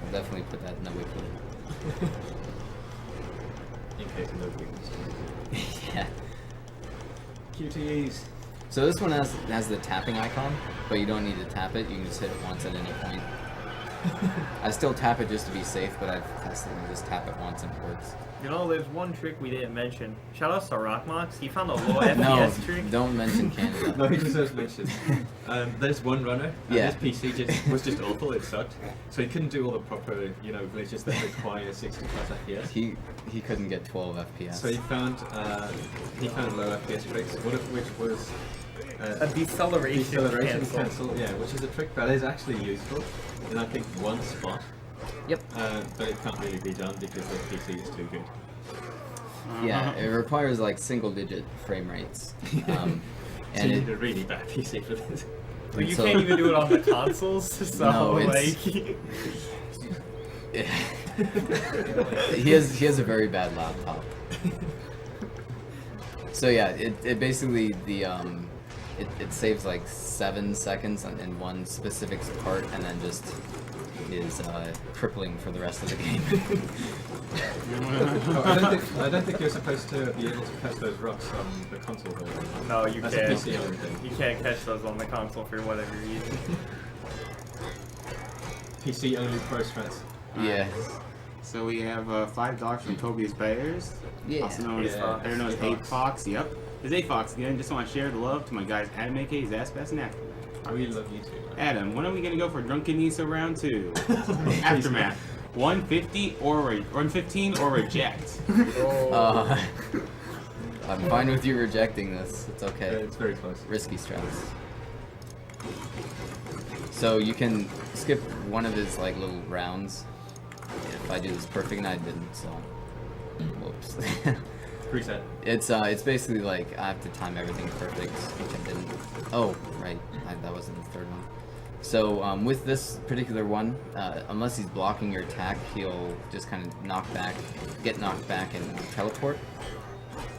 I'll definitely put that in the wiki. In case of no weakness to it. Yeah. QTEs. So this one has the tapping icon, but you don't need to tap it. You can just hit it once at any point. I still tap it just to be safe, but I've tested and just tap it once and it works. You know, there's one trick we didn't mention. Shout out to Rockmox. He found a low No, FPS trick. don't mention Canada. No, he deserves mention. There's one runner, and Yeah. his PC was just awful, it sucked. So he couldn't do all the proper, glitches that require 60 plus FPS. He couldn't get 12 FPS. So he found low FPS tricks, one of which was A deceleration cancel. yeah, which is a trick that is actually useful in I think one spot. Yep. But it can't really be done because the PC is too good. Yeah, it requires like single-digit frame rates. So And you it, need a really bad PC for this. But you So- can't even do it on the consoles, so No, it's- he has a very bad laptop. So yeah, it basically it saves like 7 seconds in one specific part, and then just is crippling for the rest of the game. I don't think you're supposed to be able to catch those rocks on the console version. No, you That's can't. a PC only thing. You can't catch those on the console for whatever reason. PC only pro strats. Yeah. So we have $5 from Tobias Bears, Yeah. also known as Yeah, better known as A-Fox. A-Fox. Yep, it's A-Fox again. Just want to share the love to my guys Adam, aka Zaspaz and Aftermath. I really love you too. Adam, when are we gonna go for Drunken Nisa round 2? Aftermath, 150 or 115 or reject. I'm fine with you rejecting this. It's okay. It's very close. Risky strats. So you can skip one of his like little rounds if I do this perfect, and I didn't. So, whoops. Reset. It's basically like I have to time everything perfect, which I didn't. Oh, right, that wasn't the third one. So with this particular one, unless he's blocking your attack, he'll just kind of get knocked back and teleport.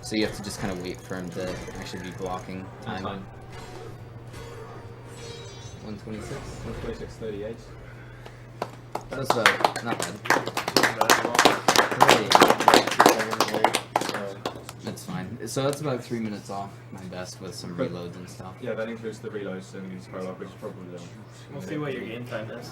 So you have to just kind of wait for him to actually be blocking time. Time. 126. 126.38. That was not bad. That's fine. So that's about 3 minutes off my best with some reloads and stuff. Yeah, that includes the reloads and the scroll up, which is probably We'll see what your game time is.